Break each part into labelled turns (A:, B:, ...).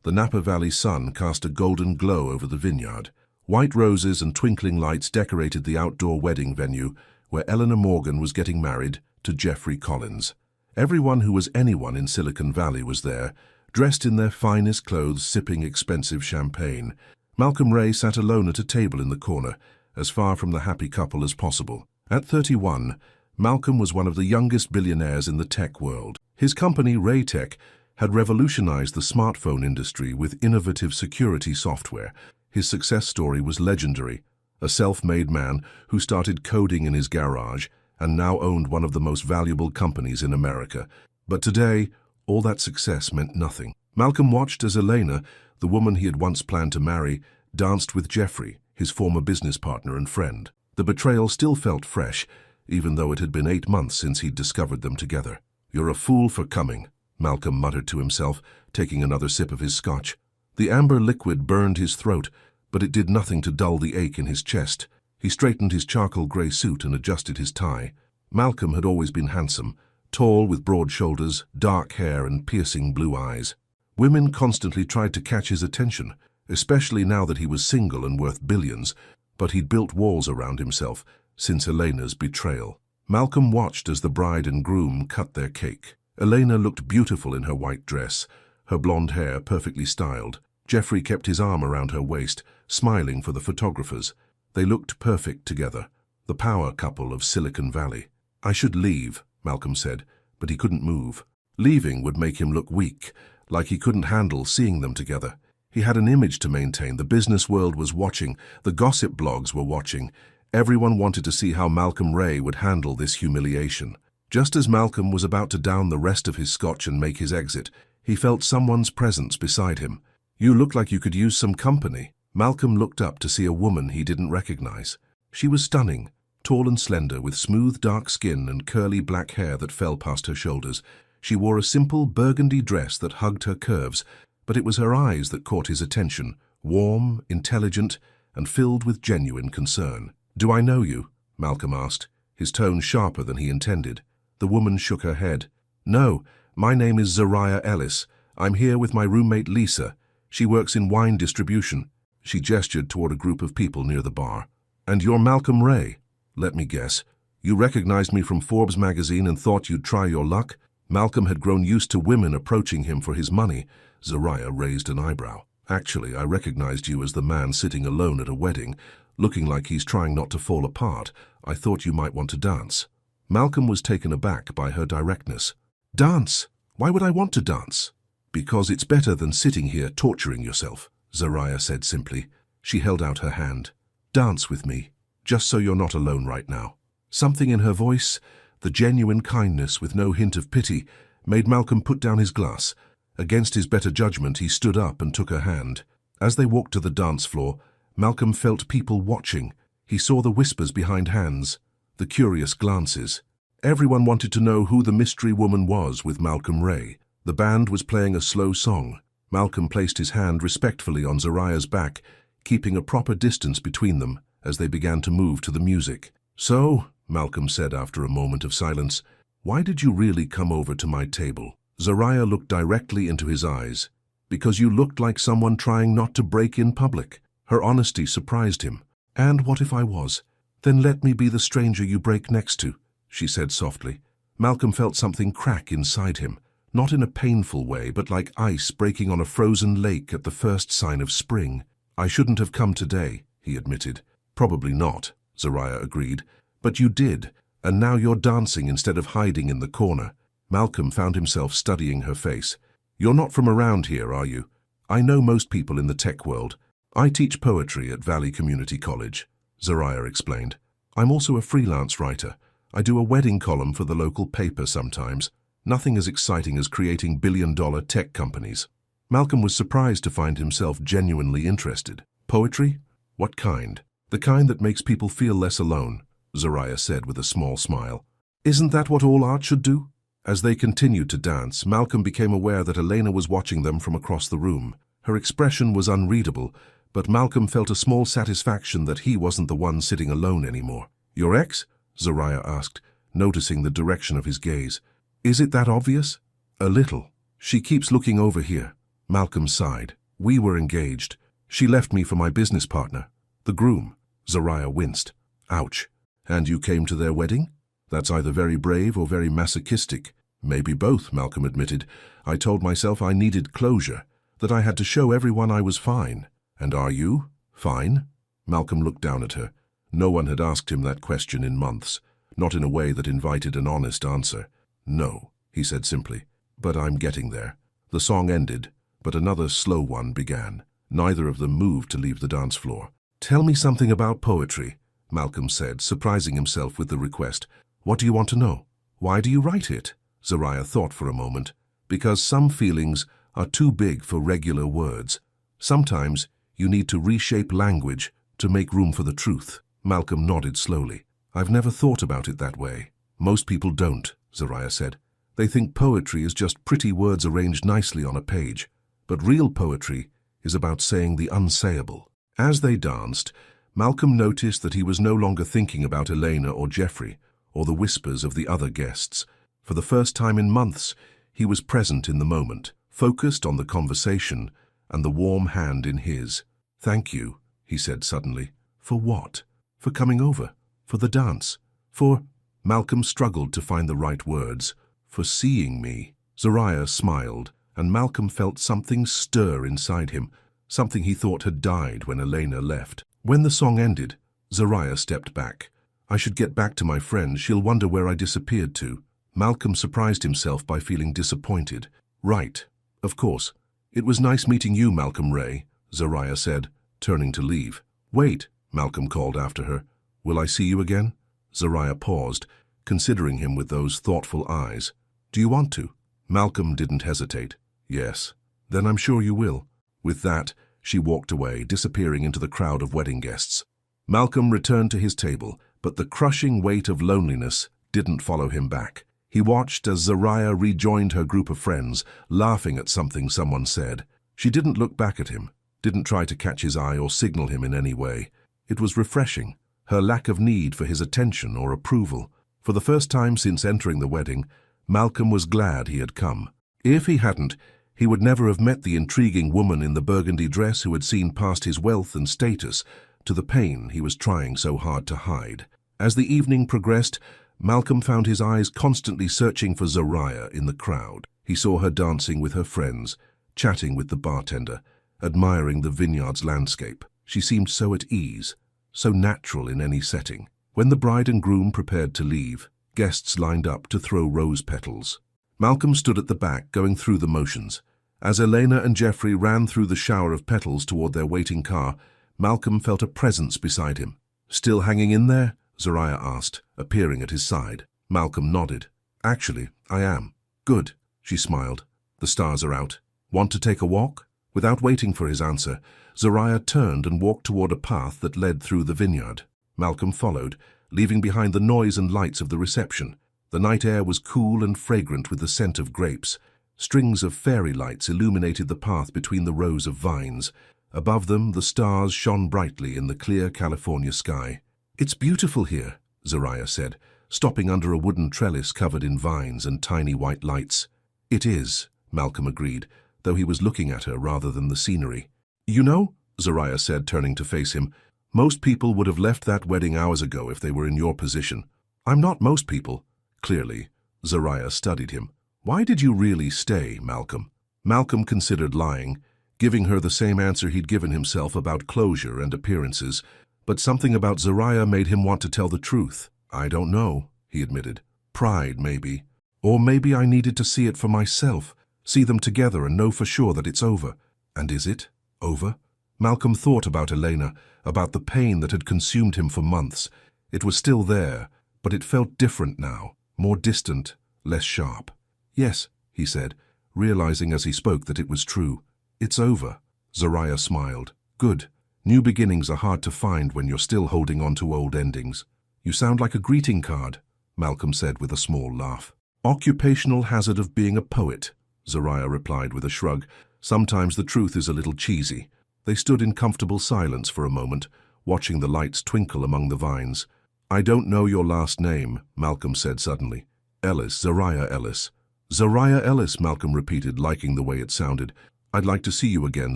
A: The Napa Valley sun cast a golden glow over the vineyard. White roses and twinkling lights decorated the outdoor wedding venue where Eleanor Morgan was getting married to Jeffrey Collins. Everyone who was anyone in Silicon Valley was there, dressed in their finest clothes, sipping expensive champagne. Malcolm Ray sat alone at a table in the corner, as far from the happy couple as possible. At 31, Malcolm was one of the youngest billionaires in the tech world. His company, Ray Tech, had revolutionized the smartphone industry with innovative security software. His success story was legendary. A self-made man who started coding in his garage and now owned one of the most valuable companies in America. But today, all that success meant nothing. Malcolm watched as Elena, the woman he had once planned to marry, danced with Jeffrey, his former business partner and friend. The betrayal still felt fresh, even though it had been 8 months since he'd discovered them together. "You're a fool for coming," Malcolm muttered to himself, taking another sip of his scotch. The amber liquid burned his throat, but it did nothing to dull the ache in his chest. He straightened his charcoal grey suit and adjusted his tie. Malcolm had always been handsome, tall with broad shoulders, dark hair and piercing blue eyes. Women constantly tried to catch his attention, especially now that he was single and worth billions, but he'd built walls around himself since Elena's betrayal. Malcolm watched as the bride and groom cut their cake. Elena looked beautiful in her white dress, her blonde hair perfectly styled. Jeffrey kept his arm around her waist, smiling for the photographers. They looked perfect together, the power couple of Silicon Valley. "I should leave," Malcolm said, but he couldn't move. Leaving would make him look weak, like he couldn't handle seeing them together. He had an image to maintain. The business world was watching, the gossip blogs were watching. Everyone wanted to see how Malcolm Ray would handle this humiliation. Just as Malcolm was about to down the rest of his scotch and make his exit, he felt someone's presence beside him. "You look like you could use some company." Malcolm looked up to see a woman he didn't recognize. She was stunning, tall and slender, with smooth dark skin and curly black hair that fell past her shoulders. She wore a simple burgundy dress that hugged her curves, but it was her eyes that caught his attention, warm, intelligent, and filled with genuine concern. "Do I know you?" Malcolm asked, his tone sharper than he intended. The woman shook her head. "No, my name is Zariah Ellis. I'm here with my roommate Lisa. She works in wine distribution." She gestured toward a group of people near the bar. "And you're Malcolm Ray? Let me guess. You recognized me from Forbes magazine and thought you'd try your luck?" Malcolm had grown used to women approaching him for his money. Zariah raised an eyebrow. "Actually, I recognized you as the man sitting alone at a wedding, looking like he's trying not to fall apart. I thought you might want to dance." Malcolm was taken aback by her directness. "Dance? Why would I want to dance?" "Because it's better than sitting here torturing yourself," Zariah said simply. She held out her hand. "Dance with me, just so you're not alone right now." Something in her voice, the genuine kindness with no hint of pity, made Malcolm put down his glass. Against his better judgment, he stood up and took her hand. As they walked to the dance floor, Malcolm felt people watching. He saw the whispers behind hands, the curious glances. Everyone wanted to know who the mystery woman was with Malcolm Ray. The band was playing a slow song. Malcolm placed his hand respectfully on Zariah's back, keeping a proper distance between them as they began to move to the music. "So," Malcolm said after a moment of silence, "why did you really come over to my table?" Zariah looked directly into his eyes. "Because you looked like someone trying not to break in public." Her honesty surprised him. "And what if I was? Then let me be the stranger you break next to," she said softly. Malcolm felt something crack inside him, not in a painful way, but like ice breaking on a frozen lake at the first sign of spring. "I shouldn't have come today," he admitted. "Probably not," Zariah agreed. "But you did, and now you're dancing instead of hiding in the corner." Malcolm found himself studying her face. "You're not from around here, are you?" "I know most people in the tech world. I teach poetry at Valley Community College," Zariah explained. "I'm also a freelance writer. I do a wedding column for the local paper sometimes. Nothing as exciting as creating billion-dollar tech companies." Malcolm was surprised to find himself genuinely interested. "Poetry? What kind?" "The kind that makes people feel less alone," Zariah said with a small smile. "Isn't that what all art should do?" As they continued to dance, Malcolm became aware that Elena was watching them from across the room. Her expression was unreadable, but Malcolm felt a small satisfaction that he wasn't the one sitting alone anymore. "Your ex?" Zariah asked, noticing the direction of his gaze. "Is it that obvious?" "A little. She keeps looking over here." Malcolm sighed. We were engaged. She left me for my business partner, the groom. Zariah winced. Ouch. And you came to their wedding? That's either very brave or very masochistic. Maybe both, Malcolm admitted. I told myself I needed closure, that I had to show everyone I was fine. And are you? Fine? Malcolm looked down at her. No one had asked him that question in months, not in a way that invited an honest answer. No, he said simply. But I'm getting there. The song ended, but another slow one began. Neither of them moved to leave the dance floor. Tell me something about poetry, Malcolm said, surprising himself with the request. What do you want to know? Why do you write it? Zariah thought for a moment. Because some feelings are too big for regular words. Sometimes you need to reshape language to make room for the truth. Malcolm nodded slowly. I've never thought about it that way. Most people don't, Zariah said. They think poetry is just pretty words arranged nicely on a page. But real poetry is about saying the unsayable. As they danced, Malcolm noticed that he was no longer thinking about Elena or Jeffrey, or the whispers of the other guests. For the first time in months, he was present in the moment, focused on the conversation and the warm hand in his. Thank you, he said suddenly. For what? For coming over? For the dance? For... Malcolm struggled to find the right words. For seeing me. Zariah smiled, and Malcolm felt something stir inside him, something he thought had died when Elena left. When the song ended, Zariah stepped back. I should get back to my friend. She'll wonder where I disappeared to. Malcolm surprised himself by feeling disappointed. Right. Of course. It was nice meeting you, Malcolm Ray, Zariah said, turning to leave. Wait, Malcolm called after her. Will I see you again? Zariah paused, considering him with those thoughtful eyes. Do you want to? Malcolm didn't hesitate. Yes. Then I'm sure you will. With that, she walked away, disappearing into the crowd of wedding guests. Malcolm returned to his table, but the crushing weight of loneliness didn't follow him back. He watched as Zariah rejoined her group of friends, laughing at something someone said. She didn't look back at him, didn't try to catch his eye or signal him in any way. It was refreshing, her lack of need for his attention or approval. For the first time since entering the wedding, Malcolm was glad he had come. If he hadn't, he would never have met the intriguing woman in the burgundy dress who had seen past his wealth and status to the pain he was trying so hard to hide. As the evening progressed, Malcolm found his eyes constantly searching for Zariah in the crowd. He saw her dancing with her friends, chatting with the bartender, admiring the vineyard's landscape. She seemed so at ease, so natural in any setting. When the bride and groom prepared to leave, guests lined up to throw rose petals. Malcolm stood at the back, going through the motions. As Elena and Jeffrey ran through the shower of petals toward their waiting car, Malcolm felt a presence beside him. Still hanging in there? Zariah asked, appearing at his side. Malcolm nodded. Actually, I am. Good, she smiled. The stars are out. Want to take a walk? Without waiting for his answer, Zariah turned and walked toward a path that led through the vineyard. Malcolm followed, leaving behind the noise and lights of the reception. The night air was cool and fragrant with the scent of grapes. Strings of fairy lights illuminated the path between the rows of vines. Above them, the stars shone brightly in the clear California sky. It's beautiful here, Zariah said, stopping under a wooden trellis covered in vines and tiny white lights. It is, Malcolm agreed, though he was looking at her rather than the scenery. You know, Zariah said, turning to face him, most people would have left that wedding hours ago if they were in your position. I'm not most people. Clearly, Zariah studied him. Why did you really stay, Malcolm? Malcolm considered lying, giving her the same answer he'd given himself about closure and appearances, but something about Zariah made him want to tell the truth. I don't know, he admitted. Pride, maybe. Or maybe I needed to see it for myself, see them together and know for sure that it's over. And is it over? Malcolm thought about Elena, about the pain that had consumed him for months. It was still there, but it felt different now, more distant, less sharp. Yes, he said, realizing as he spoke that it was true. It's over. Zariah smiled. Good. New beginnings are hard to find when you're still holding on to old endings. You sound like a greeting card, Malcolm said with a small laugh. Occupational hazard of being a poet, Zariah replied with a shrug. Sometimes the truth is a little cheesy. They stood in comfortable silence for a moment, watching the lights twinkle among the vines. I don't know your last name, Malcolm said suddenly. Ellis, Zariah Ellis. Zariah Ellis, Malcolm repeated, liking the way it sounded. "I'd like to see you again,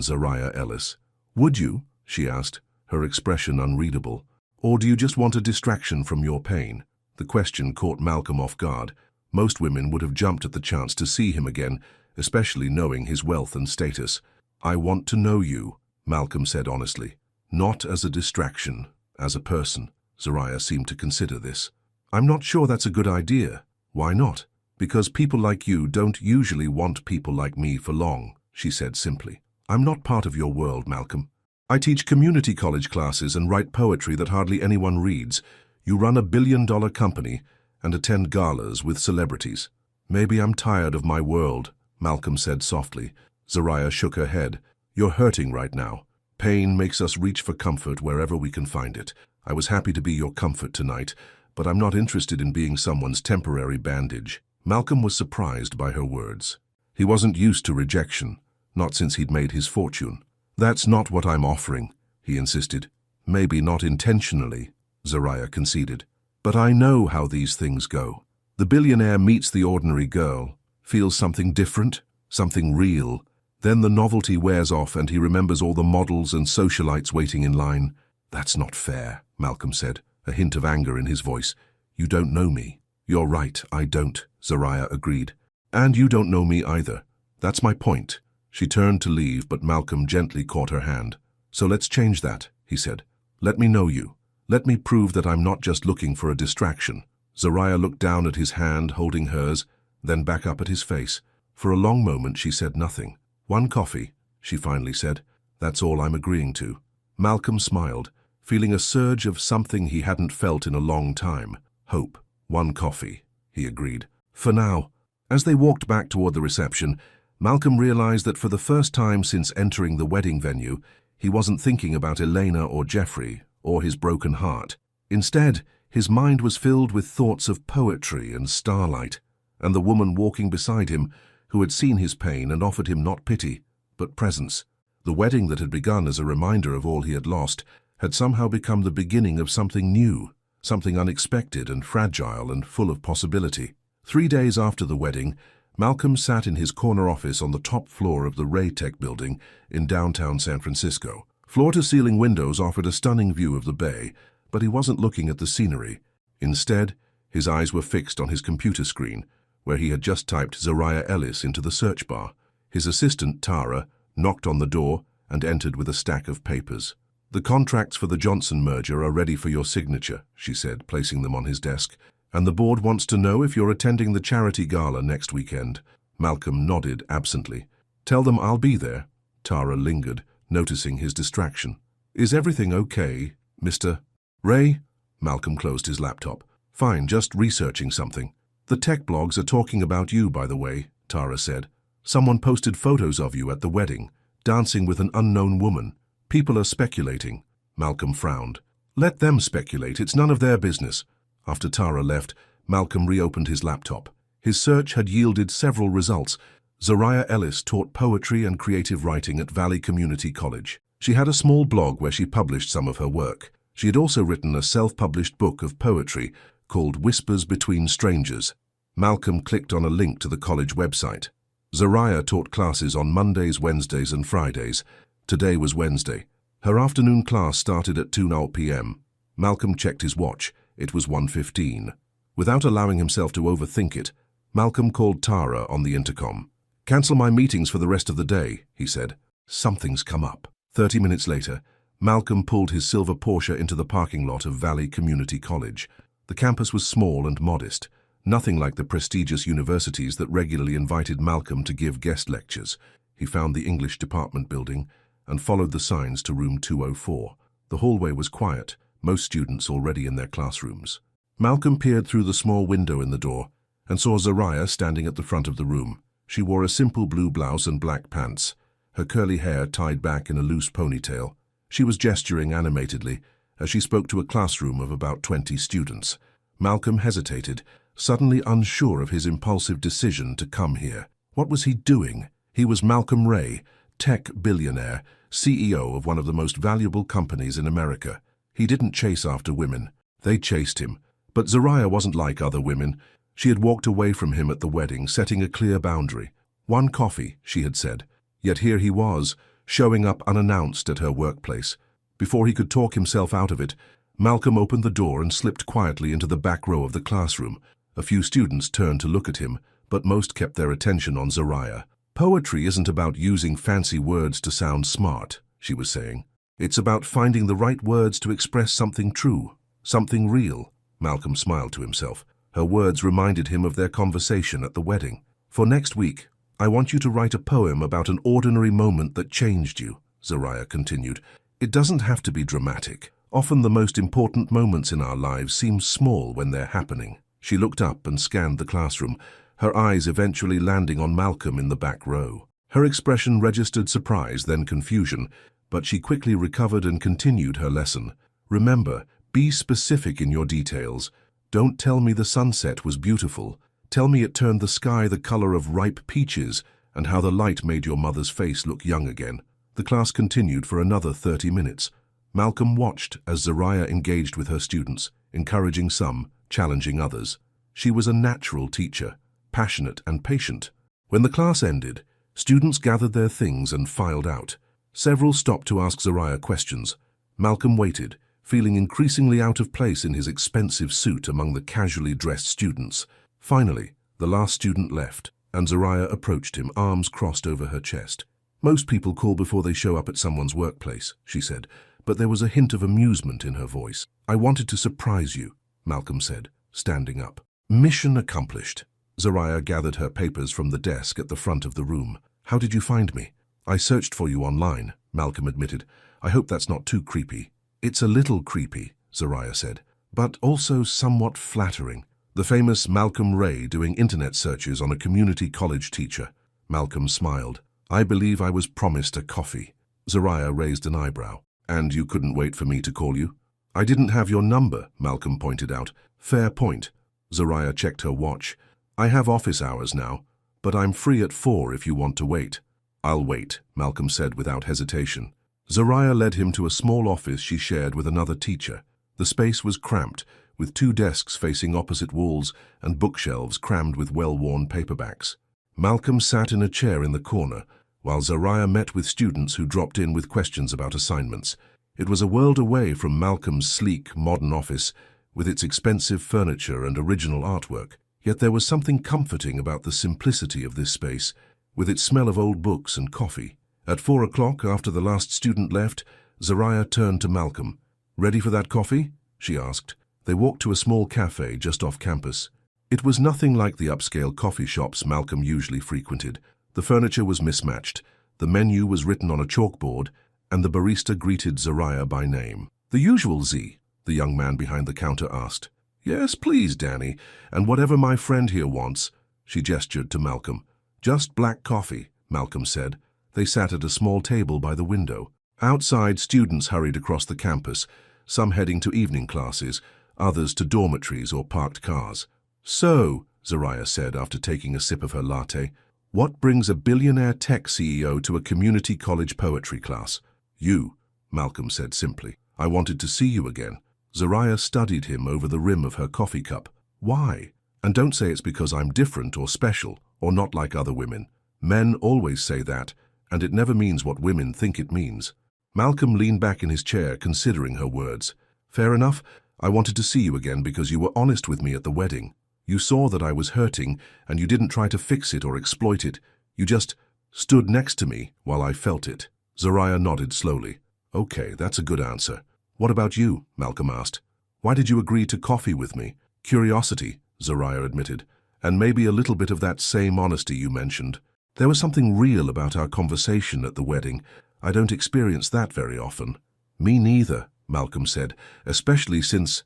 A: Zariah Ellis." "Would you?" she asked, her expression unreadable. "Or do you just want a distraction from your pain?" The question caught Malcolm off guard. Most women would have jumped at the chance to see him again, especially knowing his wealth and status. "I want to know you," Malcolm said honestly. "Not as a distraction, as a person." Zariah seemed to consider this. "I'm not sure that's a good idea." "Why not?" "Because people like you don't usually want people like me for long," she said simply. "I'm not part of your world, Malcolm. I teach community college classes and write poetry that hardly anyone reads. You run a billion-dollar company and attend galas with celebrities." "Maybe I'm tired of my world," Malcolm said softly. Zariah shook her head. "You're hurting right now. Pain makes us reach for comfort wherever we can find it. I was happy to be your comfort tonight, but I'm not interested in being someone's temporary bandage." Malcolm was surprised by her words. He wasn't used to rejection, not since he'd made his fortune. "That's not what I'm offering," he insisted. "Maybe not intentionally," Zariah conceded. "But I know how these things go. The billionaire meets the ordinary girl, feels something different, something real. Then the novelty wears off and he remembers all the models and socialites waiting in line." "That's not fair," Malcolm said, a hint of anger in his voice. "You don't know me." "You're right, I don't," Zariah agreed. "And you don't know me either. That's my point." She turned to leave, but Malcolm gently caught her hand. "So let's change that," he said. "Let me know you. Let me prove that I'm not just looking for a distraction." Zariah looked down at his hand holding hers, then back up at his face. For a long moment she said nothing. "One coffee," she finally said. "That's all I'm agreeing to." Malcolm smiled, feeling a surge of something he hadn't felt in a long time. Hope. "One coffee," he agreed. "For now." As they walked back toward the reception, Malcolm realized that for the first time since entering the wedding venue, he wasn't thinking about Elena or Jeffrey or his broken heart. Instead, his mind was filled with thoughts of poetry and starlight, and the woman walking beside him who had seen his pain and offered him not pity, but presence. The wedding that had begun as a reminder of all he had lost had somehow become the beginning of something new, something unexpected and fragile and full of possibility. 3 days after the wedding, Malcolm sat in his corner office on the top floor of the Ray Tech building in downtown San Francisco. Floor-to-ceiling windows offered a stunning view of the bay, but he wasn't looking at the scenery. Instead, his eyes were fixed on his computer screen, where he had just typed Zariah Ellis into the search bar. His assistant, Tara, knocked on the door and entered with a stack of papers. "The contracts for the Johnson merger are ready for your signature," she said, placing them on his desk. "And the board wants to know if you're attending the charity gala next weekend." Malcolm nodded absently. "Tell them I'll be there." Tara lingered, noticing his distraction. "Is everything okay, Mr. Ray?" Malcolm closed his laptop. "Fine, just researching something." "The tech blogs are talking about you, by the way," Tara said. "Someone posted photos of you at the wedding, dancing with an unknown woman. People are speculating." Malcolm frowned. "Let them speculate, it's none of their business." After Tara left, Malcolm reopened his laptop. His search had yielded several results. Zariah Ellis taught poetry and creative writing at Valley Community College. She had a small blog where she published some of her work. She had also written a self-published book of poetry called Whispers Between Strangers. Malcolm clicked on a link to the college website. Zariah taught classes on Mondays, Wednesdays, and Fridays. Today was Wednesday. Her afternoon class started at 2:00 p.m. Malcolm checked his watch. It was 1:15. Without allowing himself to overthink it, Malcolm called Tara on the intercom. "Cancel my meetings for the rest of the day," he said. "Something's come up." 30 minutes later, Malcolm pulled his silver Porsche into the parking lot of Valley Community College. The campus was small and modest, nothing like the prestigious universities that regularly invited Malcolm to give guest lectures. He found the English department building and followed the signs to room 204. The hallway was quiet, most students already in their classrooms. Malcolm peered through the small window in the door and saw Zariah standing at the front of the room. She wore a simple blue blouse and black pants, her curly hair tied back in a loose ponytail. She was gesturing animatedly as she spoke to a classroom of about 20 students. Malcolm hesitated, suddenly unsure of his impulsive decision to come here. What was he doing? He was Malcolm Ray, tech billionaire, CEO of one of the most valuable companies in America. He didn't chase after women. They chased him. But Zariah wasn't like other women. She had walked away from him at the wedding, setting a clear boundary. "One coffee," she had said. Yet here he was, showing up unannounced at her workplace. Before he could talk himself out of it, Malcolm opened the door and slipped quietly into the back row of the classroom. A few students turned to look at him, but most kept their attention on Zariah. "Poetry isn't about using fancy words to sound smart," she was saying. "It's about finding the right words to express something true, something real." Malcolm smiled to himself. Her words reminded him of their conversation at the wedding. "For next week, I want you to write a poem about an ordinary moment that changed you," Zariah continued. "It doesn't have to be dramatic. Often the most important moments in our lives seem small when they're happening." She looked up and scanned the classroom, her eyes eventually landing on Malcolm in the back row. Her expression registered surprise, then confusion, but she quickly recovered and continued her lesson. "Remember, be specific in your details. Don't tell me the sunset was beautiful. Tell me it turned the sky the color of ripe peaches and how the light made your mother's face look young again." The class continued for another 30 minutes. Malcolm watched as Zariah engaged with her students, encouraging some, challenging others. She was a natural teacher, passionate and patient. When the class ended, students gathered their things and filed out. Several stopped to ask Zariah questions. Malcolm waited, feeling increasingly out of place in his expensive suit among the casually dressed students. Finally, the last student left, and Zariah approached him, arms crossed over her chest. "Most people call before they show up at someone's workplace," she said, but there was a hint of amusement in her voice. "I wanted to surprise you," Malcolm said, standing up. "Mission accomplished." Zariah gathered her papers from the desk at the front of the room. "How did you find me?" "I searched for you online," Malcolm admitted. "I hope that's not too creepy." "It's a little creepy," Zariah said, "but also somewhat flattering. The famous Malcolm Ray doing internet searches on a community college teacher." Malcolm smiled. "I believe I was promised a coffee." Zariah raised an eyebrow. "And you couldn't wait for me to call you?" "I didn't have your number," Malcolm pointed out. "Fair point." Zariah checked her watch. "I have office hours now, but I'm free at 4 if you want to wait." "I'll wait," Malcolm said without hesitation. Zariah led him to a small office she shared with another teacher. The space was cramped, with 2 desks facing opposite walls and bookshelves crammed with well-worn paperbacks. Malcolm sat in a chair in the corner, while Zariah met with students who dropped in with questions about assignments. It was a world away from Malcolm's sleek, modern office, with its expensive furniture and original artwork. Yet there was something comforting about the simplicity of this space, with its smell of old books and coffee. At 4 o'clock, after the last student left, Zariah turned to Malcolm. "Ready for that coffee?" she asked. They walked to a small cafe just off campus. It was nothing like the upscale coffee shops Malcolm usually frequented. The furniture was mismatched, the menu was written on a chalkboard, and the barista greeted Zariah by name. "The usual, Z?" the young man behind the counter asked. "Yes, please, Danny, and whatever my friend here wants," she gestured to Malcolm. "Just black coffee," Malcolm said. They sat at a small table by the window. Outside, students hurried across the campus, some heading to evening classes, others to dormitories or parked cars. "So," Zariah said after taking a sip of her latte, "what brings a billionaire tech CEO to a community college poetry class?" "You," Malcolm said simply. "I wanted to see you again." Zariah studied him over the rim of her coffee cup. "Why? And don't say it's because I'm different or special or not like other women. Men always say that, and it never means what women think it means." Malcolm leaned back in his chair, considering her words. "Fair enough. I wanted to see you again because you were honest with me at the wedding. You saw that I was hurting, and you didn't try to fix it or exploit it. You just stood next to me while I felt it." Zariah nodded slowly. "Okay, that's a good answer." "What about you?" Malcolm asked. "Why did you agree to coffee with me?" "Curiosity," Zariah admitted, "and maybe a little bit of that same honesty you mentioned. There was something real about our conversation at the wedding. I don't experience that very often." "Me neither," Malcolm said, "especially since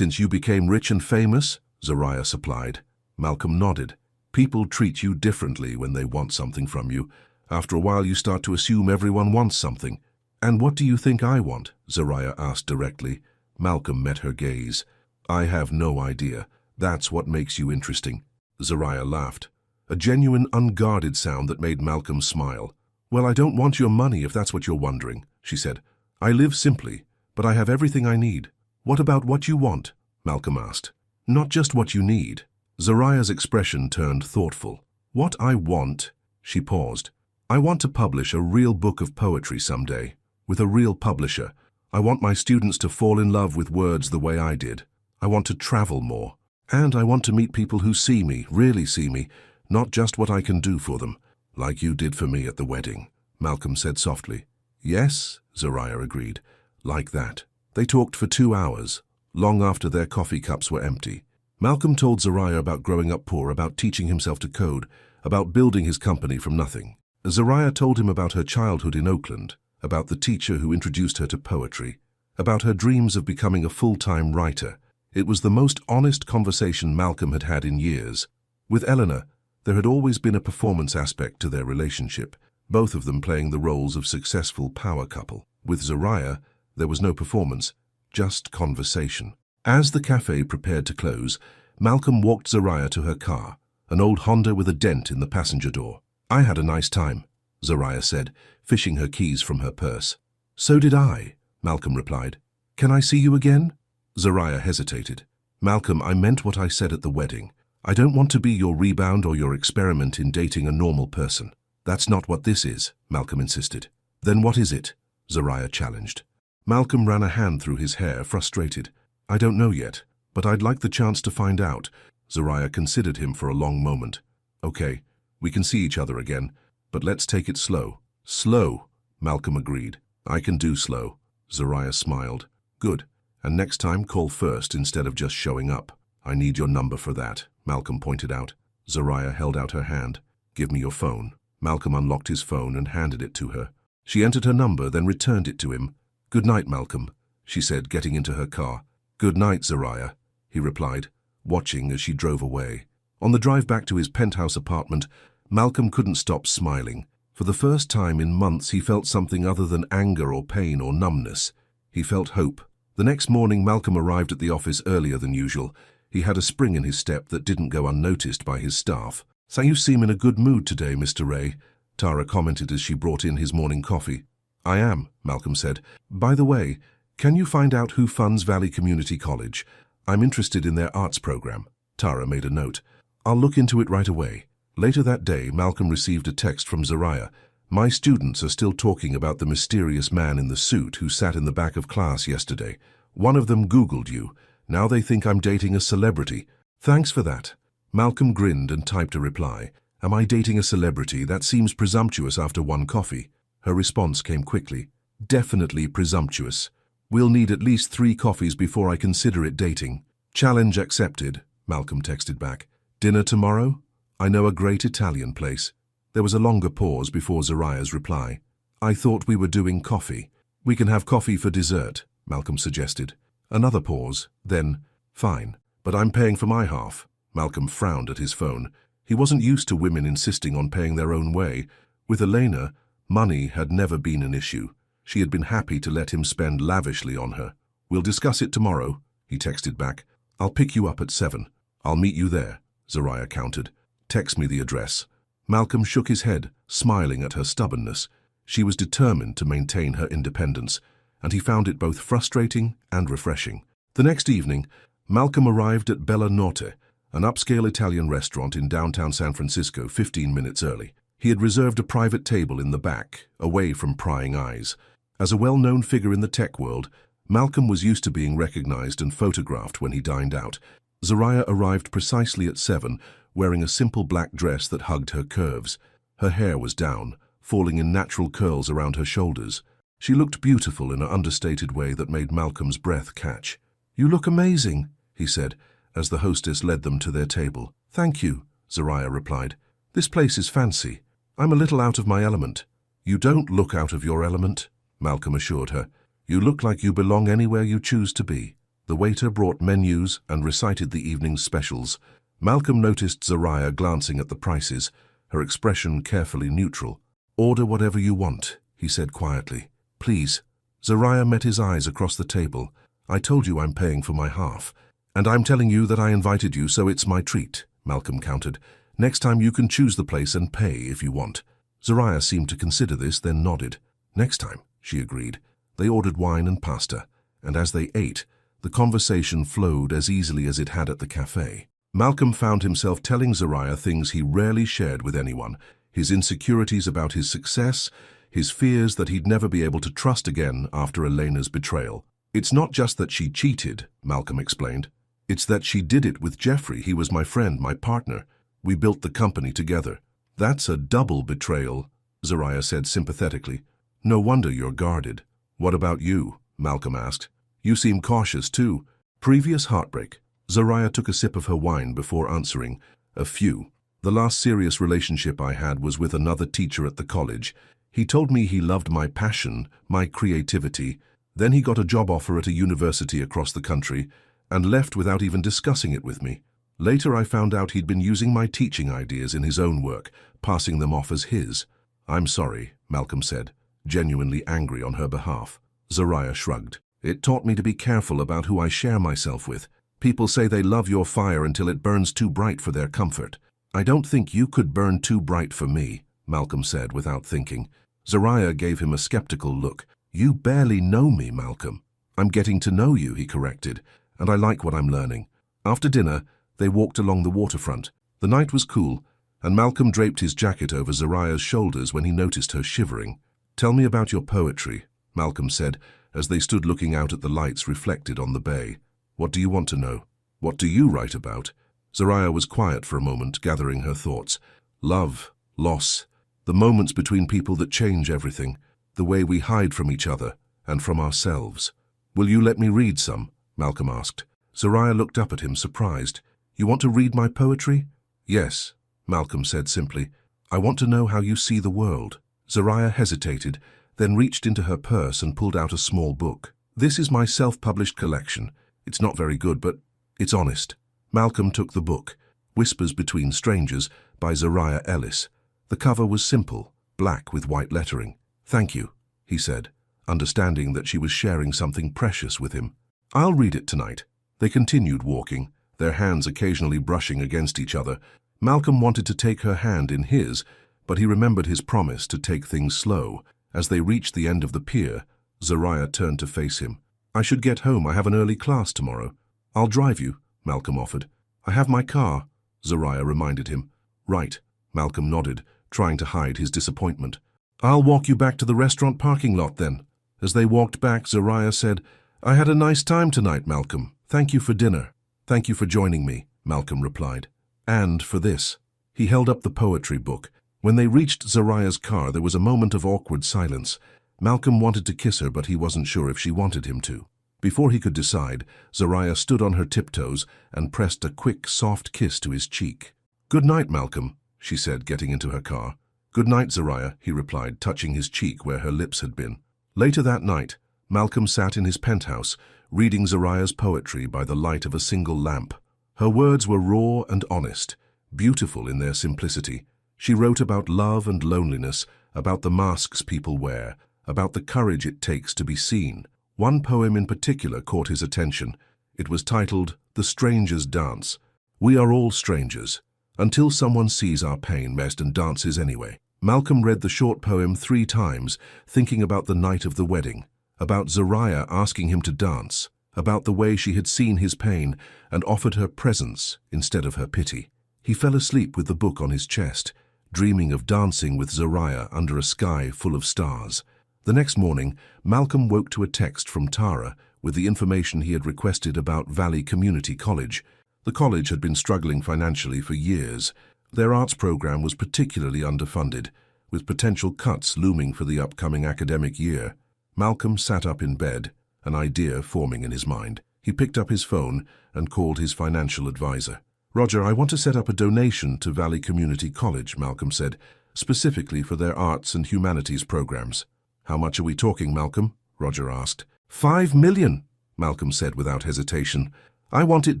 A: you became rich and famous," Zariah supplied. Malcolm nodded. "People treat you differently when they want something from you. After a while you start to assume everyone wants something." "And what do you think I want?" Zariah asked directly. Malcolm met her gaze. "I have no idea. That's what makes you interesting." Zariah laughed, a genuine, unguarded sound that made Malcolm smile. "Well, I don't want your money if that's what you're wondering," she said. "I live simply, but I have everything I need." "What about what you want?" Malcolm asked. "Not just what you need." Zariah's expression turned thoughtful. "What I want," she paused. I want to publish a real book of poetry someday, with a real publisher. I want my students to fall in love with words the way I did. I want to travel more. And I want to meet people who see me, really see me, not just what I can do for them, like you did for me at the wedding, Malcolm said softly. Yes, Zariah agreed, like that. They talked for 2 hours, long after their coffee cups were empty. Malcolm told Zariah about growing up poor, about teaching himself to code, about building his company from nothing. Zariah told him about her childhood in Oakland, about the teacher who introduced her to poetry, about her dreams of becoming a full-time writer. It was the most honest conversation Malcolm had had in years. With Eleanor, there had always been a performance aspect to their relationship, both of them playing the roles of successful power couple. With Zariah, there was no performance, just conversation. As the cafe prepared to close, Malcolm walked Zariah to her car, an old Honda with a dent in the passenger door. I had a nice time, Zariah said, fishing her keys from her purse. So did I, Malcolm replied. Can I see you again? Zariah hesitated. Malcolm, I meant what I said at the wedding. I don't want to be your rebound or your experiment in dating a normal person. That's not what this is, Malcolm insisted. Then what is it? Zariah challenged. Malcolm ran a hand through his hair, frustrated. I don't know yet, but I'd like the chance to find out. Zariah considered him for a long moment. Okay, we can see each other again, but let's take it slow. Slow, Malcolm agreed. I can do slow. Zariah smiled. Good. And next time, call first instead of just showing up. I need your number for that, Malcolm pointed out. Zariah held out her hand. Give me your phone. Malcolm unlocked his phone and handed it to her. She entered her number, then returned it to him. Good night, Malcolm, she said, getting into her car. Good night, Zariah, he replied, watching as she drove away. On the drive back to his penthouse apartment, Malcolm couldn't stop smiling. For the first time in months, he felt something other than anger or pain or numbness. He felt hope. The next morning, Malcolm arrived at the office earlier than usual. He had a spring in his step that didn't go unnoticed by his staff. So you seem in a good mood today, Mr. Ray, Tara commented as she brought in his morning coffee. I am, Malcolm said. By the way, can you find out who funds Valley Community College? I'm interested in their arts program. Tara made a note. I'll look into it right away. Later that day, Malcolm received a text from Zariah. My students are still talking about the mysterious man in the suit who sat in the back of class yesterday. One of them Googled you. Now they think I'm dating a celebrity. Thanks for that. Malcolm grinned and typed a reply. Am I dating a celebrity? That seems presumptuous after one coffee. Her response came quickly. Definitely presumptuous. We'll need at least 3 coffees before I consider it dating. Challenge accepted, Malcolm texted back. Dinner tomorrow? I know a great Italian place. There was a longer pause before Zariah's reply. I thought we were doing coffee. We can have coffee for dessert, Malcolm suggested. Another pause, then, fine, but I'm paying for my half. Malcolm frowned at his phone. He wasn't used to women insisting on paying their own way. With Elena, money had never been an issue. She had been happy to let him spend lavishly on her. We'll discuss it tomorrow, he texted back. I'll pick you up at 7. I'll meet you there, Zariah countered. Text me the address. Malcolm shook his head, smiling at her stubbornness. She was determined to maintain her independence, and he found it both frustrating and refreshing. The next evening, Malcolm arrived at Bella Norte, an upscale Italian restaurant in downtown San Francisco 15 minutes early. He had reserved a private table in the back, away from prying eyes. As a well-known figure in the tech world, Malcolm was used to being recognized and photographed when he dined out. Zariah arrived precisely at 7, wearing a simple black dress that hugged her curves. Her hair was down, falling in natural curls around her shoulders. She looked beautiful in an understated way that made Malcolm's breath catch. You look amazing, he said, as the hostess led them to their table. Thank you, Zariah replied. This place is fancy. I'm a little out of my element. You don't look out of your element, Malcolm assured her. You look like you belong anywhere you choose to be. The waiter brought menus and recited the evening's specials. Malcolm noticed Zariah glancing at the prices, her expression carefully neutral. Order whatever you want, he said quietly. Please. Zariah met his eyes across the table. I told you I'm paying for my half. And I'm telling you that I invited you, so it's my treat, Malcolm countered. Next time you can choose the place and pay if you want. Zariah seemed to consider this, then nodded. Next time, she agreed. They ordered wine and pasta, and as they ate, the conversation flowed as easily as it had at the cafe. Malcolm found himself telling Zariah things he rarely shared with anyone. his insecurities about his success, his fears that he'd never be able to trust again after Elena's betrayal. "It's not just that she cheated," Malcolm explained. "It's that she did it with Jeffrey. He was my friend, my partner. We built the company together." "That's a double betrayal," Zariah said sympathetically. "No wonder you're guarded." "What about you?" Malcolm asked. "You seem cautious too." Previous heartbreak. Zariah took a sip of her wine before answering. "A few. The last serious relationship I had was with another teacher at the college. He told me he loved my passion, my creativity. Then he got a job offer at a university across the country and left without even discussing it with me. Later I found out he'd been using my teaching ideas in his own work, passing them off as his." "I'm sorry," Malcolm said, genuinely angry on her behalf. Zariah shrugged. "It taught me to be careful about who I share myself with. People say they love your fire until it burns too bright for their comfort." "I don't think you could burn too bright for me," Malcolm said without thinking. Zariah gave him a skeptical look. "You barely know me, Malcolm." "I'm getting to know you," he corrected, "and I like what I'm learning." After dinner, they walked along the waterfront. The night was cool, and Malcolm draped his jacket over Zariah's shoulders when he noticed her shivering. "Tell me about your poetry," Malcolm said, as they stood looking out at the lights reflected on the bay. "What do you want to know? What do you write about?" Zariah was quiet for a moment, gathering her thoughts. "Love, loss, the moments between people that change everything, the way we hide from each other and from ourselves." "Will you let me read some?" Malcolm asked. Zariah looked up at him, surprised. "You want to read my poetry?" "Yes," Malcolm said simply. "I want to know how you see the world." Zariah hesitated, then reached into her purse and pulled out a small book. "This is my self-published collection. It's not very good, but it's honest." Malcolm took the book, Whispers Between Strangers by Zariah Ellis. The cover was simple, black with white lettering. "Thank you," he said, understanding that she was sharing something precious with him. "I'll read it tonight." They continued walking, their hands occasionally brushing against each other. Malcolm wanted to take her hand in his, but he remembered his promise to take things slow. As they reached the end of the pier, Zariah turned to face him. "I should get home. I have an early class tomorrow." "I'll drive you," Malcolm offered. "I have my car," Zariah reminded him. "Right," Malcolm nodded, trying to hide his disappointment. "I'll walk you back to the restaurant parking lot then." As they walked back, Zariah said, "I had a nice time tonight, Malcolm. Thank you for dinner." "Thank you for joining me," Malcolm replied. "And for this." He held up the poetry book. When they reached Zariah's car, there was a moment of awkward silence. Malcolm wanted to kiss her, but he wasn't sure if she wanted him to. Before he could decide, Zariah stood on her tiptoes and pressed a quick, soft kiss to his cheek. "Good night, Malcolm," she said, getting into her car. "Good night, Zariah," he replied, touching his cheek where her lips had been. Later that night, Malcolm sat in his penthouse, reading Zariah's poetry by the light of a single lamp. Her words were raw and honest, beautiful in their simplicity. She wrote about love and loneliness, about the masks people wear, about the courage it takes to be seen. One poem in particular caught his attention. It was titled, "The Stranger's Dance." "We are all strangers, until someone sees our pain best and dances anyway." Malcolm read the short poem 3 times, thinking about the night of the wedding, about Zariah asking him to dance, about the way she had seen his pain and offered her presence instead of her pity. He fell asleep with the book on his chest, dreaming of dancing with Zariah under a sky full of stars. The next morning, Malcolm woke to a text from Tara with the information he had requested about Valley Community College. The college had been struggling financially for years. Their arts program was particularly underfunded, with potential cuts looming for the upcoming academic year. Malcolm sat up in bed, an idea forming in his mind. He picked up his phone and called his financial advisor. "Roger, I want to set up a donation to Valley Community College," Malcolm said, "specifically for their arts and humanities programs." "How much are we talking, Malcolm?" Roger asked. $5 million, Malcolm said without hesitation. "I want it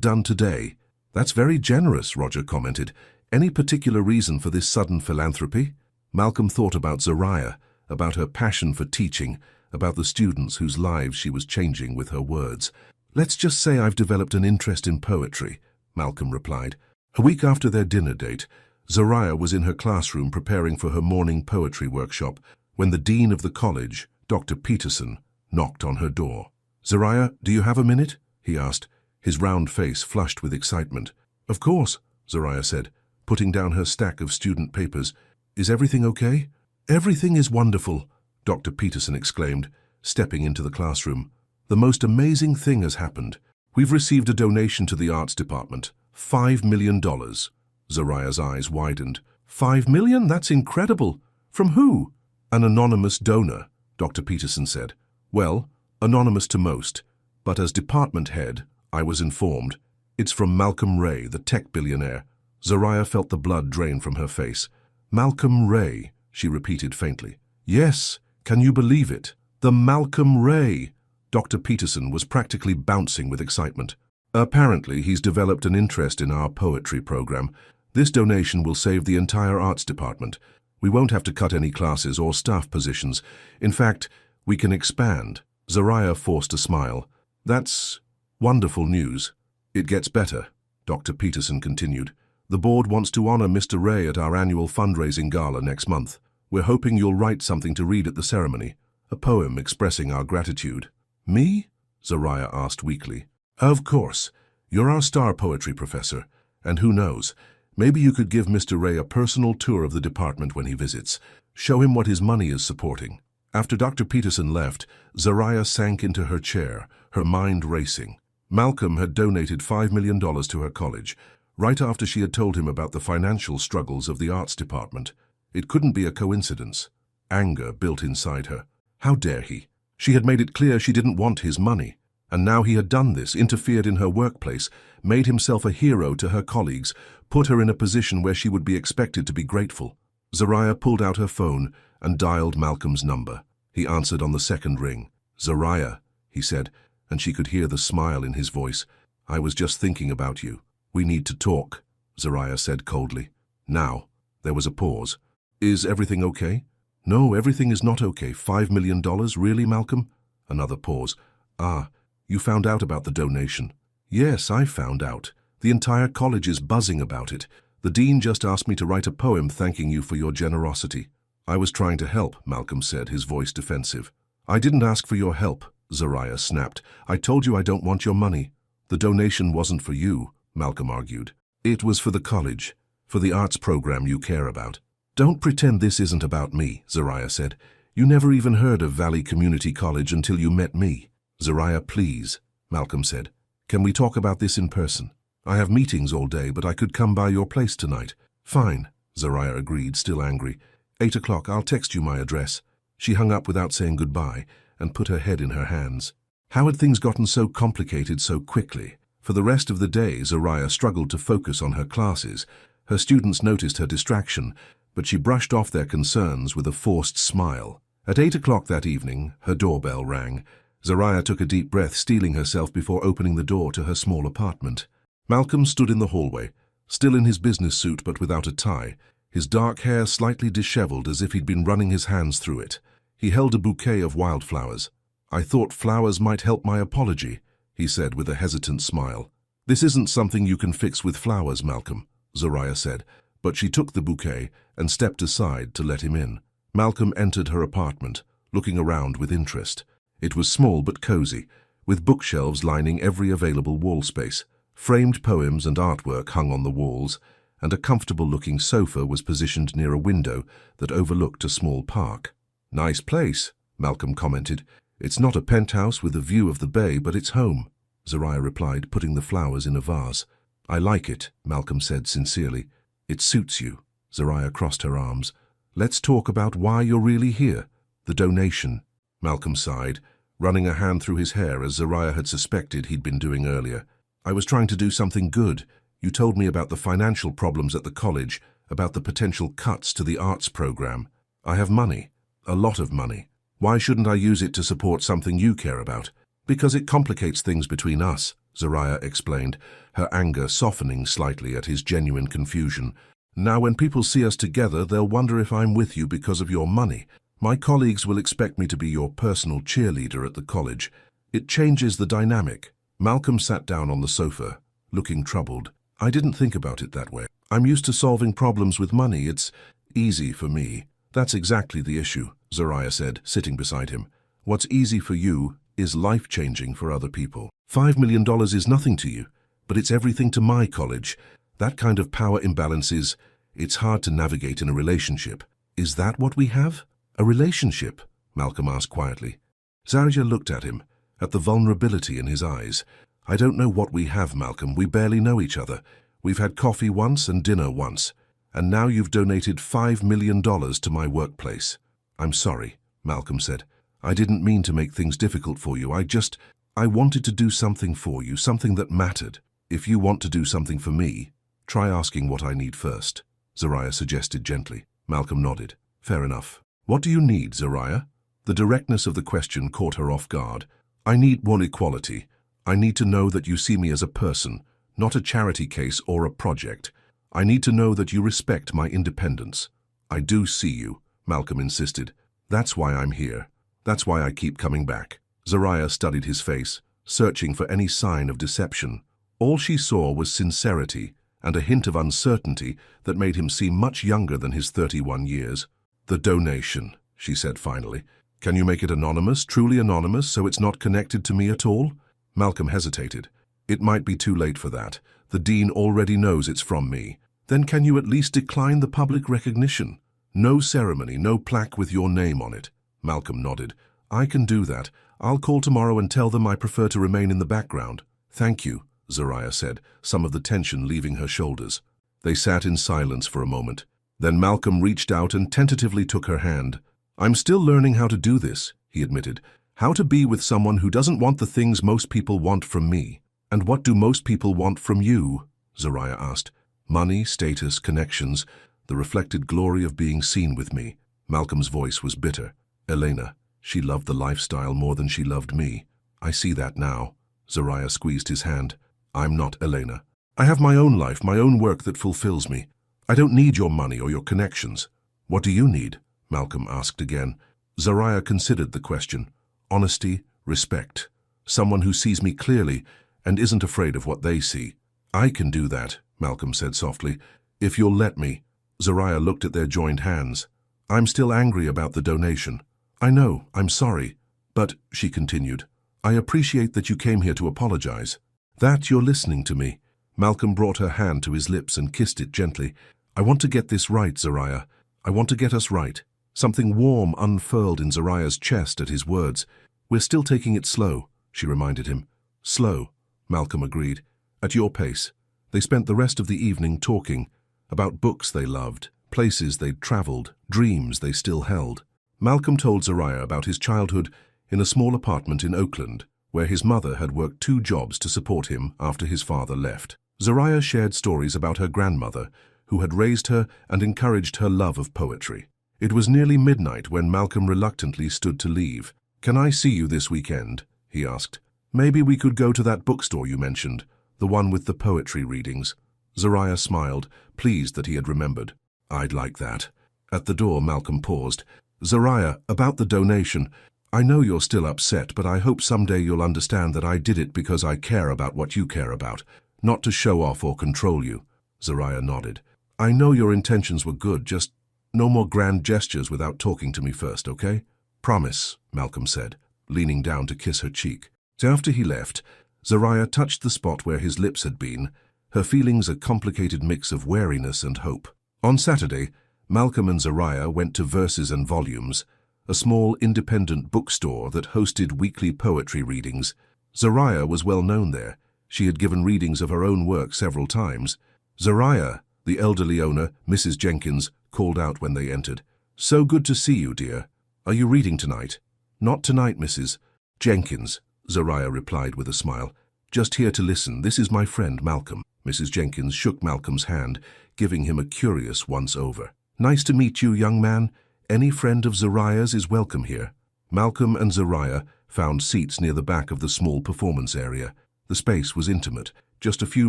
A: done today." "That's very generous," Roger commented. "Any particular reason for this sudden philanthropy?" Malcolm thought about Zariah, about her passion for teaching, about the students whose lives she was changing with her words. "Let's just say I've developed an interest in poetry," Malcolm replied. A week after their dinner date, Zariah was in her classroom preparing for her morning poetry workshop when the dean of the college, Dr. Peterson, knocked on her door. "Zariah, do you have a minute?" he asked, his round face flushed with excitement. "Of course," Zariah said, putting down her stack of student papers. Is everything okay? Everything is wonderful, Dr. Peterson exclaimed, stepping into the classroom. The most amazing thing has happened. We've received a donation to the arts department. $5 million. Zariah's eyes widened. $5 million? That's incredible. From who? An anonymous donor, Dr. Peterson said. Well, anonymous to most, but as department head, I was informed. It's from Malcolm Ray, the tech billionaire. Zariah felt the blood drain from her face. Malcolm Ray, she repeated faintly. Yes, can you believe it? The Malcolm Ray. Dr. Peterson was practically bouncing with excitement. Apparently, he's developed an interest in our poetry program. This donation will save the entire arts department. We won't have to cut any classes or staff positions. In fact, we can expand. Zariah forced a smile. That's wonderful news. It gets better, Dr. Peterson continued. The board wants to honor Mr. Ray at our annual fundraising gala next month. We're hoping you'll write something to read at the ceremony, a poem expressing our gratitude. Me? Zariah asked weakly. Of course. You're our star poetry professor, and who knows, maybe you could give Mr. Ray a personal tour of the department when he visits. Show him what his money is supporting. After Dr. Peterson left, Zariah sank into her chair, her mind racing. Malcolm had donated $5 million to her college, right after she had told him about the financial struggles of the arts department. It couldn't be a coincidence. Anger built inside her. How dare he? She had made it clear she didn't want his money. And now he had done this, interfered in her workplace, made himself a hero to her colleagues, put her in a position where she would be expected to be grateful. Zariah pulled out her phone and dialed Malcolm's number. He answered on the second ring. Zariah, he said, and she could hear the smile in his voice. I was just thinking about you. We need to talk, Zariah said coldly. Now, there was a pause. Is everything okay? No, everything is not okay. $5 million, really, Malcolm? Another pause. Ah, you found out about the donation. Yes, I found out. The entire college is buzzing about it. The dean just asked me to write a poem thanking you for your generosity. I was trying to help, Malcolm said, his voice defensive. I didn't ask for your help, Zariah snapped. I told you I don't want your money. The donation wasn't for you, Malcolm argued. It was for the college, for the arts program you care about. Don't pretend this isn't about me, Zariah said. You never even heard of Valley Community College until you met me. Zariah, please, Malcolm said. Can we talk about this in person? I have meetings all day, but I could come by your place tonight. Fine, Zariah agreed, still angry. 8 o'clock, I'll text you my address. She hung up without saying goodbye and put her head in her hands. How had things gotten so complicated so quickly? For the rest of the day, Zariah struggled to focus on her classes. Her students noticed her distraction, but she brushed off their concerns with a forced smile. At 8 o'clock that evening, her doorbell rang. Zariah took a deep breath, steeling herself before opening the door to her small apartment. Malcolm stood in the hallway, still in his business suit but without a tie, his dark hair slightly disheveled as if he'd been running his hands through it. He held a bouquet of wildflowers. I thought flowers might help my apology, he said with a hesitant smile. This isn't something you can fix with flowers, Malcolm, Zariah said, but she took the bouquet and stepped aside to let him in. Malcolm entered her apartment, looking around with interest. It was small but cozy, with bookshelves lining every available wall space. Framed poems and artwork hung on the walls, and a comfortable-looking sofa was positioned near a window that overlooked a small park. Nice place, Malcolm commented. It's not a penthouse with a view of the bay, but it's home, Zariah replied, putting the flowers in a vase. I like it, Malcolm said sincerely. It suits you. Zariah crossed her arms. Let's talk about why you're really here. The donation. Malcolm sighed, running a hand through his hair as Zariah had suspected he'd been doing earlier. I was trying to do something good. You told me about the financial problems at the college, about the potential cuts to the arts program. I have money. A lot of money. Why shouldn't I use it to support something you care about? Because it complicates things between us, Zariah explained, her anger softening slightly at his genuine confusion. Now when people see us together, they'll wonder if I'm with you because of your money. My colleagues will expect me to be your personal cheerleader at the college. It changes the dynamic. Malcolm sat down on the sofa, looking troubled. I didn't think about it that way. I'm used to solving problems with money. It's easy for me. That's exactly the issue, Zariah said, sitting beside him. What's easy for you is life-changing for other people. $5 million is nothing to you, but it's everything to my college. That kind of power imbalance is It's hard to navigate in a relationship. Is that what we have? A relationship? Malcolm asked quietly. Zarya looked at him, at the vulnerability in his eyes. I don't know what we have, Malcolm. We barely know each other. We've had coffee once and dinner once. And now you've donated $5 million to my workplace. I'm sorry, Malcolm said. I didn't mean to make things difficult for you. I wanted to do something for you, something that mattered. If you want to do something for me, try asking what I need first, Zarya suggested gently. Malcolm nodded. Fair enough. What do you need, Zarya? The directness of the question caught her off guard. I need more equality. I need to know that you see me as a person, not a charity case or a project. I need to know that you respect my independence. I do see you, Malcolm insisted. That's why I'm here. That's why I keep coming back. Zarya studied his face, searching for any sign of deception. All she saw was sincerity and a hint of uncertainty that made him seem much younger than his 31 years. The donation, she said finally. Can you make it anonymous, truly anonymous, so it's not connected to me at all? Malcolm hesitated. It might be too late for that. The dean already knows it's from me. Then can you at least decline the public recognition? No ceremony, no plaque with your name on it. Malcolm nodded. I can do that. I'll call tomorrow and tell them I prefer to remain in the background. Thank you, Zarya said, some of the tension leaving her shoulders. They sat in silence for a moment. Then Malcolm reached out and tentatively took her hand. I'm still learning how to do this, he admitted. How to be with someone who doesn't want the things most people want from me. And what do most people want from you? Zarya asked. Money, status, connections, the reflected glory of being seen with me. Malcolm's voice was bitter. Elena, she loved the lifestyle more than she loved me. I see that now. Zarya squeezed his hand. I'm not Elena. I have my own life, my own work that fulfills me. I don't need your money or your connections. What do you need? Malcolm asked again. Zarya considered the question. Honesty, respect. Someone who sees me clearly and isn't afraid of what they see. I can do that, Malcolm said softly. If you'll let me. Zarya looked at their joined hands. I'm still angry about the donation. I know, I'm sorry. But, she continued, I appreciate that you came here to apologize. That you're listening to me. Malcolm brought her hand to his lips and kissed it gently. I want to get this right, Zarya. I want to get us right. Something warm unfurled in Zaraya's chest at his words. We're still taking it slow, she reminded him. Slow, Malcolm agreed. At your pace. They spent the rest of the evening talking about books they loved, places they'd traveled, dreams they still held. Malcolm told Zarya about his childhood in a small apartment in Oakland, where his mother had worked 2 jobs to support him after his father left. Zarya shared stories about her grandmother, who had raised her and encouraged her love of poetry. It was nearly midnight when Malcolm reluctantly stood to leave. Can I see you this weekend? He asked. Maybe we could go to that bookstore you mentioned, the one with the poetry readings. Zarya smiled, pleased that he had remembered. I'd like that. At the door, Malcolm paused. Zarya, about the donation. I know you're still upset, but I hope someday you'll understand that I did it because I care about what you care about, not to show off or control you. Zarya nodded. I know your intentions were good, just no more grand gestures without talking to me first, okay? Promise, Malcolm said, leaning down to kiss her cheek. After he left, Zarya touched the spot where his lips had been, her feelings a complicated mix of wariness and hope. On Saturday, Malcolm and Zarya went to Verses and Volumes, a small independent bookstore that hosted weekly poetry readings. Zarya was well known there. She had given readings of her own work several times. Zarya, the elderly owner, Mrs. Jenkins, called out when they entered. So good to see you, dear. Are you reading tonight? Not tonight, Mrs. Jenkins, Zarya replied with a smile. Just here to listen. This is my friend, Malcolm. Mrs. Jenkins shook Malcolm's hand, giving him a curious once-over. Nice to meet you, young man. Any friend of Zarya's is welcome here. Malcolm and Zarya found seats near the back of the small performance area. The space was intimate, just a few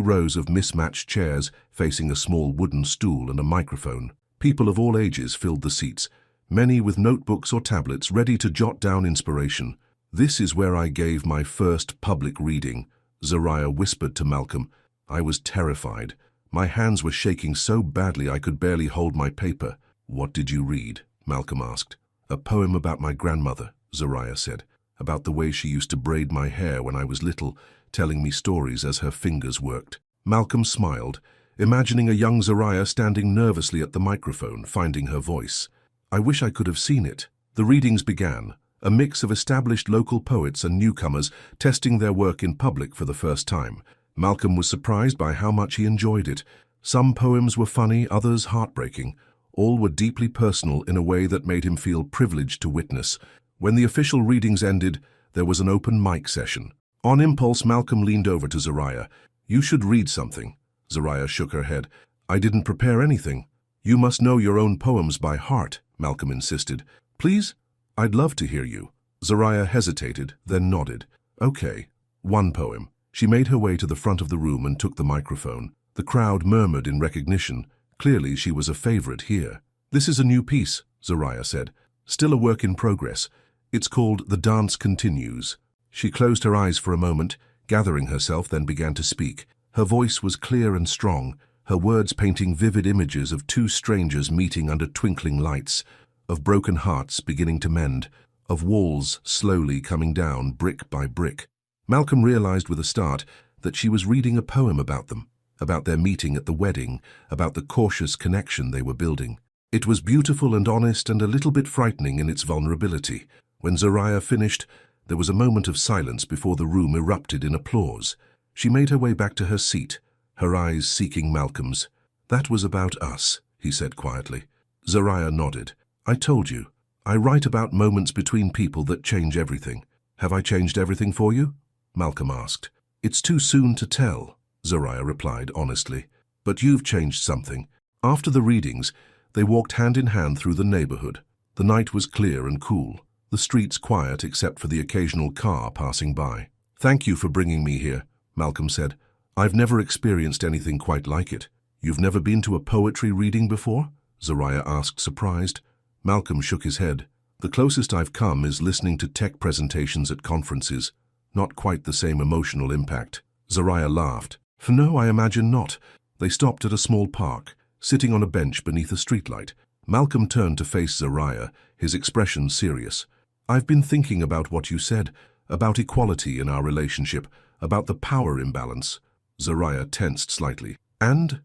A: rows of mismatched chairs facing a small wooden stool and a microphone. People of all ages filled the seats, many with notebooks or tablets ready to jot down inspiration. This is where I gave my first public reading, Zarya whispered to Malcolm. I was terrified. My hands were shaking so badly I could barely hold my paper. What did you read? Malcolm asked. A poem about my grandmother, Zarya said, about the way she used to braid my hair when I was little, telling me stories as her fingers worked. Malcolm smiled, imagining a young Zariah standing nervously at the microphone, finding her voice. I wish I could have seen it. The readings began, a mix of established local poets and newcomers testing their work in public for the first time. Malcolm was surprised by how much he enjoyed it. Some poems were funny, others heartbreaking. All were deeply personal in a way that made him feel privileged to witness. When the official readings ended, there was an open mic session. On impulse, Malcolm leaned over to Zariah. "You should read something." Zariah shook her head. "I didn't prepare anything." "You must know your own poems by heart," Malcolm insisted. "Please? I'd love to hear you." Zariah hesitated, then nodded. "Okay, one poem." She made her way to the front of the room and took the microphone. The crowd murmured in recognition. Clearly she was a favorite here. "This is a new piece," Zariah said. "Still a work in progress. It's called The Dance Continues." She closed her eyes for a moment, gathering herself, then began to speak. Her voice was clear and strong, her words painting vivid images of two strangers meeting under twinkling lights, of broken hearts beginning to mend, of walls slowly coming down brick by brick. Malcolm realized with a start that she was reading a poem about them, about their meeting at the wedding, about the cautious connection they were building. It was beautiful and honest and a little bit frightening in its vulnerability. When Zariah finished, there was a moment of silence before the room erupted in applause. She made her way back to her seat, her eyes seeking Malcolm's. "That was about us," he said quietly. Zariah nodded. "I told you. I write about moments between people that change everything. Have I changed everything for you?" Malcolm asked. "It's too soon to tell," Zariah replied honestly. "But you've changed something." After the readings, they walked hand in hand through the neighborhood. The night was clear and cool, the streets quiet except for the occasional car passing by. "Thank you for bringing me here," Malcolm said. "I've never experienced anything quite like it." "You've never been to a poetry reading before?" Zariah asked, surprised. Malcolm shook his head. "The closest I've come is listening to tech presentations at conferences. Not quite the same emotional impact." Zariah laughed. "No, I imagine not." They stopped at a small park, sitting on a bench beneath a streetlight. Malcolm turned to face Zariah, his expression serious. "I've been thinking about what you said, about equality in our relationship, about the power imbalance." Zariah tensed slightly. And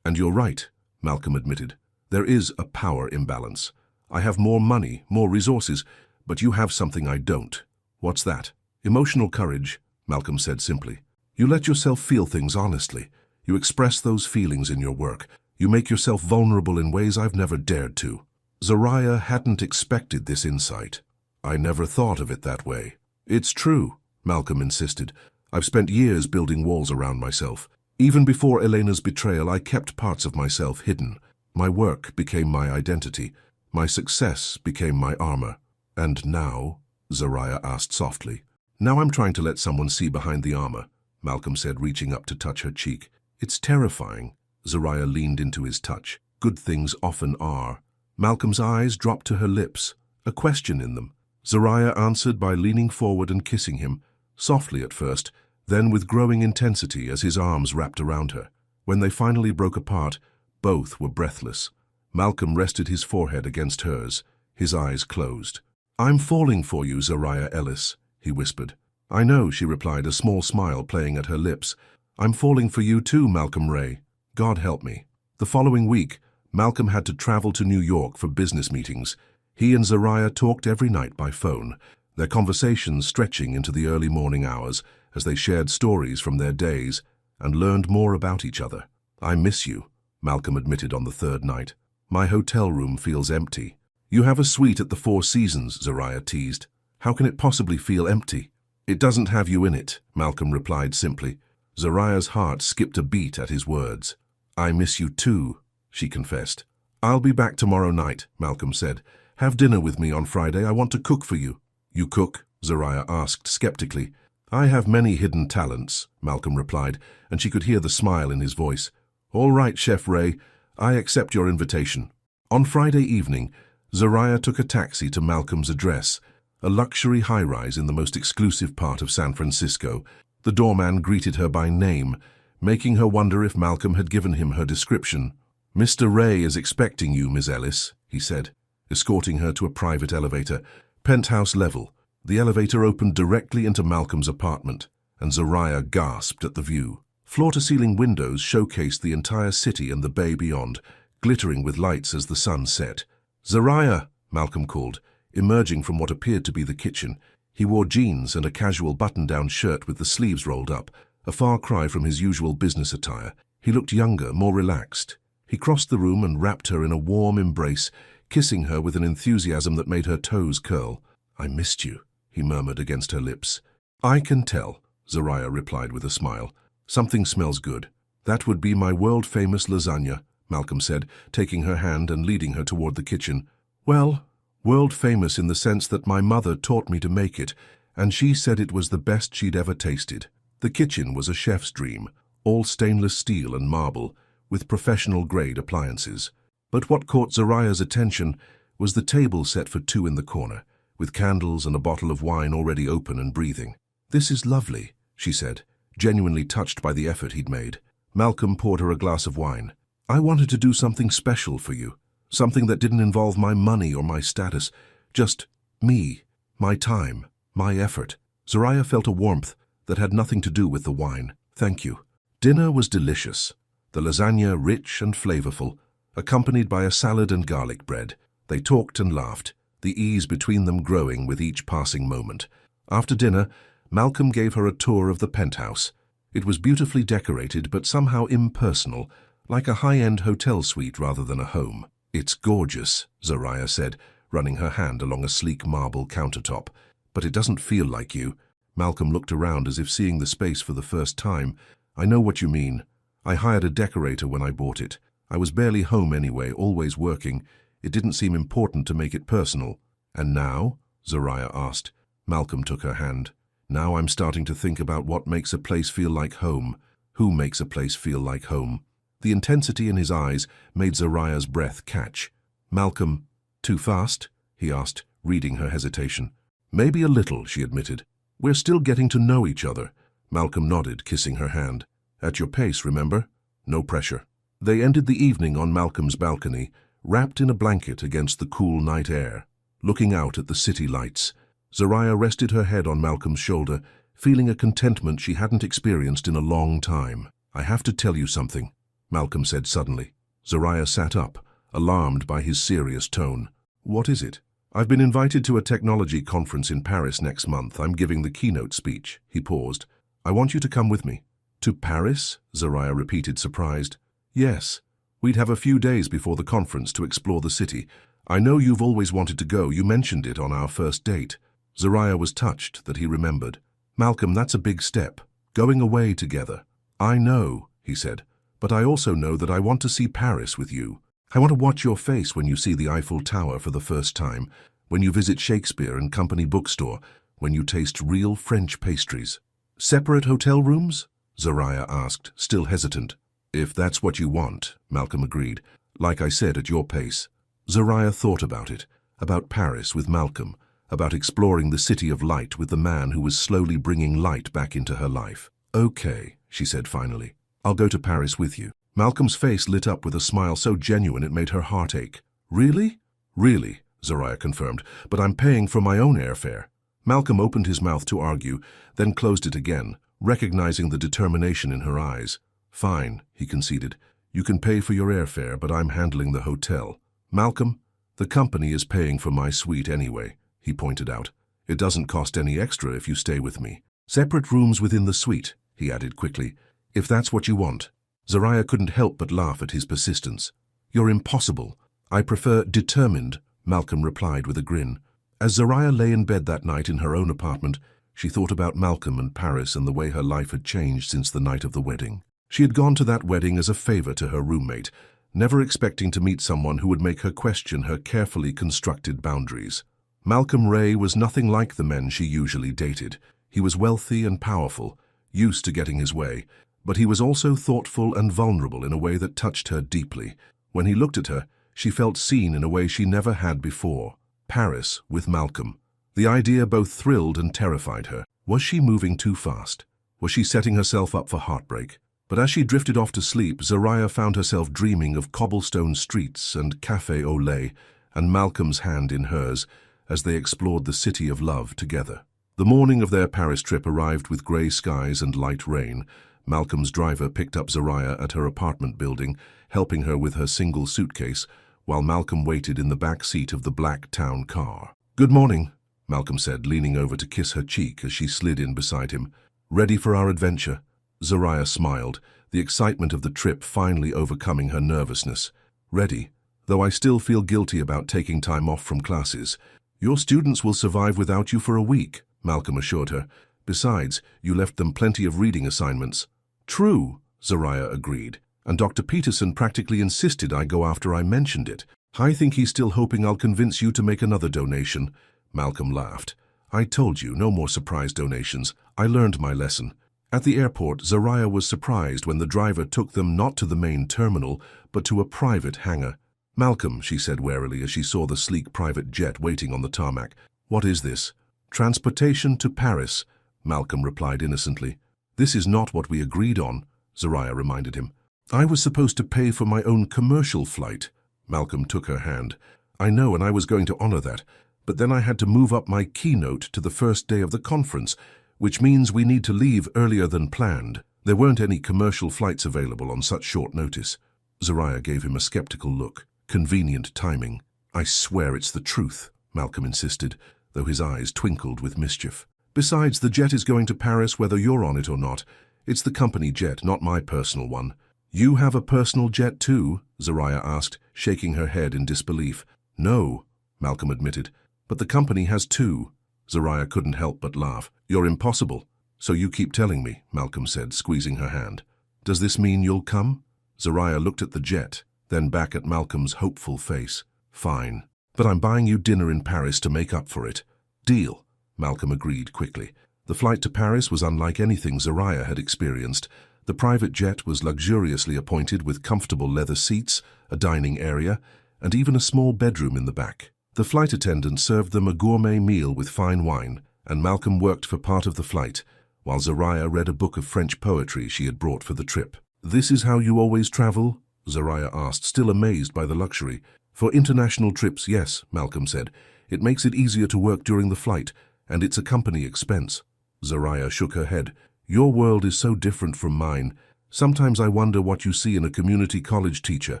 A: you're right," Malcolm admitted. "There is a power imbalance. I have more money, more resources, but you have something I don't." "What's that?" "Emotional courage," Malcolm said simply. "You let yourself feel things honestly. You express those feelings in your work. You make yourself vulnerable in ways I've never dared to." Zariah hadn't expected this insight. "I never thought of it that way." "It's true," Malcolm insisted. "I've spent years building walls around myself. Even before Elena's betrayal, I kept parts of myself hidden. My work became my identity. My success became my armor. And now?" Zariah asked softly. "Now I'm trying to let someone see behind the armor," Malcolm said, reaching up to touch her cheek. "It's terrifying." Zariah leaned into his touch. "Good things often are." Malcolm's eyes dropped to her lips, a question in them. Zariah answered by leaning forward and kissing him, softly at first, then with growing intensity as his arms wrapped around her. When they finally broke apart, both were breathless. Malcolm rested his forehead against hers, his eyes closed. "I'm falling for you, Zariah Ellis," he whispered. "I know," she replied, a small smile playing at her lips. "I'm falling for you too, Malcolm Ray. God help me." The following week, Malcolm had to travel to New York for business meetings. He and Zariah talked every night by phone, their conversations stretching into the early morning hours as they shared stories from their days and learned more about each other. "I miss you," Malcolm admitted on the third night. "My hotel room feels empty." "You have a suite at the Four Seasons," Zariah teased. "How can it possibly feel empty?" "It doesn't have you in it," Malcolm replied simply. Zariah's heart skipped a beat at his words. "I miss you too," she confessed. "I'll be back tomorrow night," Malcolm said. "Have dinner with me on Friday. I want to cook for you." "You cook?" Zariah asked skeptically. "I have many hidden talents," Malcolm replied, and she could hear the smile in his voice. "All right, Chef Ray, I accept your invitation." On Friday evening, Zariah took a taxi to Malcolm's address, a luxury high-rise in the most exclusive part of San Francisco. The doorman greeted her by name, making her wonder if Malcolm had given him her description. "Mr. Ray is expecting you, Miss Ellis," he said, escorting her to a private elevator, penthouse level. The elevator opened directly into Malcolm's apartment, and Zariah gasped at the view. Floor-to-ceiling windows showcased the entire city and the bay beyond, glittering with lights as the sun set. "Zariah!" Malcolm called, emerging from what appeared to be the kitchen. He wore jeans and a casual button-down shirt with the sleeves rolled up, a far cry from his usual business attire. He looked younger, more relaxed. He crossed the room and wrapped her in a warm embrace, kissing her with an enthusiasm that made her toes curl. "I missed you," he murmured against her lips. "I can tell," Zariah replied with a smile. "Something smells good." "That would be my world-famous lasagna," Malcolm said, taking her hand and leading her toward the kitchen. "Well, world-famous in the sense that my mother taught me to make it, and she said it was the best she'd ever tasted." The kitchen was a chef's dream, all stainless steel and marble, with professional-grade appliances. But what caught Zariah's attention was the table set for two in the corner, with candles and a bottle of wine already open and breathing. "This is lovely," she said, genuinely touched by the effort he'd made. Malcolm poured her a glass of wine. "I wanted to do something special for you, something that didn't involve my money or my status, just me, my time, my effort." Zariah felt a warmth that had nothing to do with the wine. "Thank you." Dinner was delicious, the lasagna rich and flavorful, accompanied by a salad and garlic bread. They talked and laughed, the ease between them growing with each passing moment. After dinner, Malcolm gave her a tour of the penthouse. It was beautifully decorated but somehow impersonal, like a high-end hotel suite rather than a home. "It's gorgeous," Zariah said, running her hand along a sleek marble countertop. "But it doesn't feel like you." Malcolm looked around as if seeing the space for the first time. "I know what you mean. I hired a decorator when I bought it. I was barely home anyway, always working. It didn't seem important to make it personal." "And now?" Zariah asked. Malcolm took her hand. "Now I'm starting to think about what makes a place feel like home. Who makes a place feel like home?" The intensity in his eyes made Zariah's breath catch. "Malcolm, too fast?" he asked, reading her hesitation. "Maybe a little," she admitted. "We're still getting to know each other." Malcolm nodded, kissing her hand. "At your pace, remember? No pressure." They ended the evening on Malcolm's balcony, wrapped in a blanket against the cool night air, looking out at the city lights. Zariah rested her head on Malcolm's shoulder, feeling a contentment she hadn't experienced in a long time. "I have to tell you something," Malcolm said suddenly. Zariah sat up, alarmed by his serious tone. "What is it?" "I've been invited to a technology conference in Paris next month. I'm giving the keynote speech." He paused. "I want you to come with me." "To Paris?" Zariah repeated, surprised. "Yes. We'd have a few days before the conference to explore the city. I know you've always wanted to go. You mentioned it on our first date." Zariah was touched that he remembered. "Malcolm, that's a big step. Going away together." "I know," he said, "but I also know that I want to see Paris with you. I want to watch your face when you see the Eiffel Tower for the first time, when you visit Shakespeare and Company Bookstore, when you taste real French pastries." "Separate hotel rooms?" Zariah asked, still hesitant. "If that's what you want," Malcolm agreed. "Like I said, at your pace." Zariah thought about it, about Paris with Malcolm, about exploring the city of light with the man who was slowly bringing light back into her life. "Okay," she said finally. "I'll go to Paris with you." Malcolm's face lit up with a smile so genuine it made her heart ache. "Really?" "Really," Zariah confirmed, "but I'm paying for my own airfare." Malcolm opened his mouth to argue, then closed it again, recognizing the determination in her eyes. "Fine," he conceded. "You can pay for your airfare, but I'm handling the hotel." "Malcolm, the company is paying for my suite anyway," he pointed out. "It doesn't cost any extra if you stay with me." "Separate rooms within the suite," he added quickly, "if that's what you want." Zariah couldn't help but laugh at his persistence. "You're impossible. I prefer determined," Malcolm replied with a grin. As Zariah lay in bed that night in her own apartment, she thought about Malcolm and Paris and the way her life had changed since the night of the wedding. She had gone to that wedding as a favor to her roommate, never expecting to meet someone who would make her question her carefully constructed boundaries. Malcolm Ray was nothing like the men she usually dated. He was wealthy and powerful, used to getting his way, but he was also thoughtful and vulnerable in a way that touched her deeply. When he looked at her, she felt seen in a way she never had before. Paris with Malcolm. The idea both thrilled and terrified her. Was she moving too fast? Was she setting herself up for heartbreak? But as she drifted off to sleep, Zariah found herself dreaming of cobblestone streets and café au lait, and Malcolm's hand in hers as they explored the city of love together. The morning of their Paris trip arrived with grey skies and light rain. Malcolm's driver picked up Zariah at her apartment building, helping her with her single suitcase, while Malcolm waited in the back seat of the black town car. "Good morning," Malcolm said, leaning over to kiss her cheek as she slid in beside him. "Ready for our adventure?" Zariah smiled, the excitement of the trip finally overcoming her nervousness. "Ready, though I still feel guilty about taking time off from classes. Your students will survive without you for a week," Malcolm assured her. "Besides, you left them plenty of reading assignments." "True," Zariah agreed, "and Dr. Peterson practically insisted I go after I mentioned it. I think he's still hoping I'll convince you to make another donation." Malcolm laughed. "I told you, no more surprise donations. I learned my lesson." At the airport, Zariah was surprised when the driver took them not to the main terminal, but to a private hangar. "Malcolm," she said warily as she saw the sleek private jet waiting on the tarmac. "What is this?" "Transportation to Paris," Malcolm replied innocently. "This is not what we agreed on," Zariah reminded him. "I was supposed to pay for my own commercial flight." Malcolm took her hand. "I know, and I was going to honor that. But then I had to move up my keynote to the first day of the conference, which means we need to leave earlier than planned. There weren't any commercial flights available on such short notice." Zariah gave him a skeptical look. "Convenient timing." "I swear it's the truth," Malcolm insisted, though his eyes twinkled with mischief. "Besides, the jet is going to Paris whether you're on it or not. It's the company jet, not my personal one." "You have a personal jet too?" Zariah asked, shaking her head in disbelief. "No," Malcolm admitted, "but the company has two." Zariah couldn't help but laugh. "You're impossible." "So you keep telling me," Malcolm said, squeezing her hand. "Does this mean you'll come?" Zariah looked at the jet, then back at Malcolm's hopeful face. "Fine. But I'm buying you dinner in Paris to make up for it." "Deal," Malcolm agreed quickly. The flight to Paris was unlike anything Zariah had experienced. The private jet was luxuriously appointed with comfortable leather seats, a dining area, and even a small bedroom in the back. The flight attendant served them a gourmet meal with fine wine, and Malcolm worked for part of the flight, while Zariah read a book of French poetry she had brought for the trip. "This is how you always travel?" Zariah asked, still amazed by the luxury. "For international trips, yes," Malcolm said. "It makes it easier to work during the flight, and it's a company expense." Zariah shook her head. "Your world is so different from mine. Sometimes I wonder what you see in a community college teacher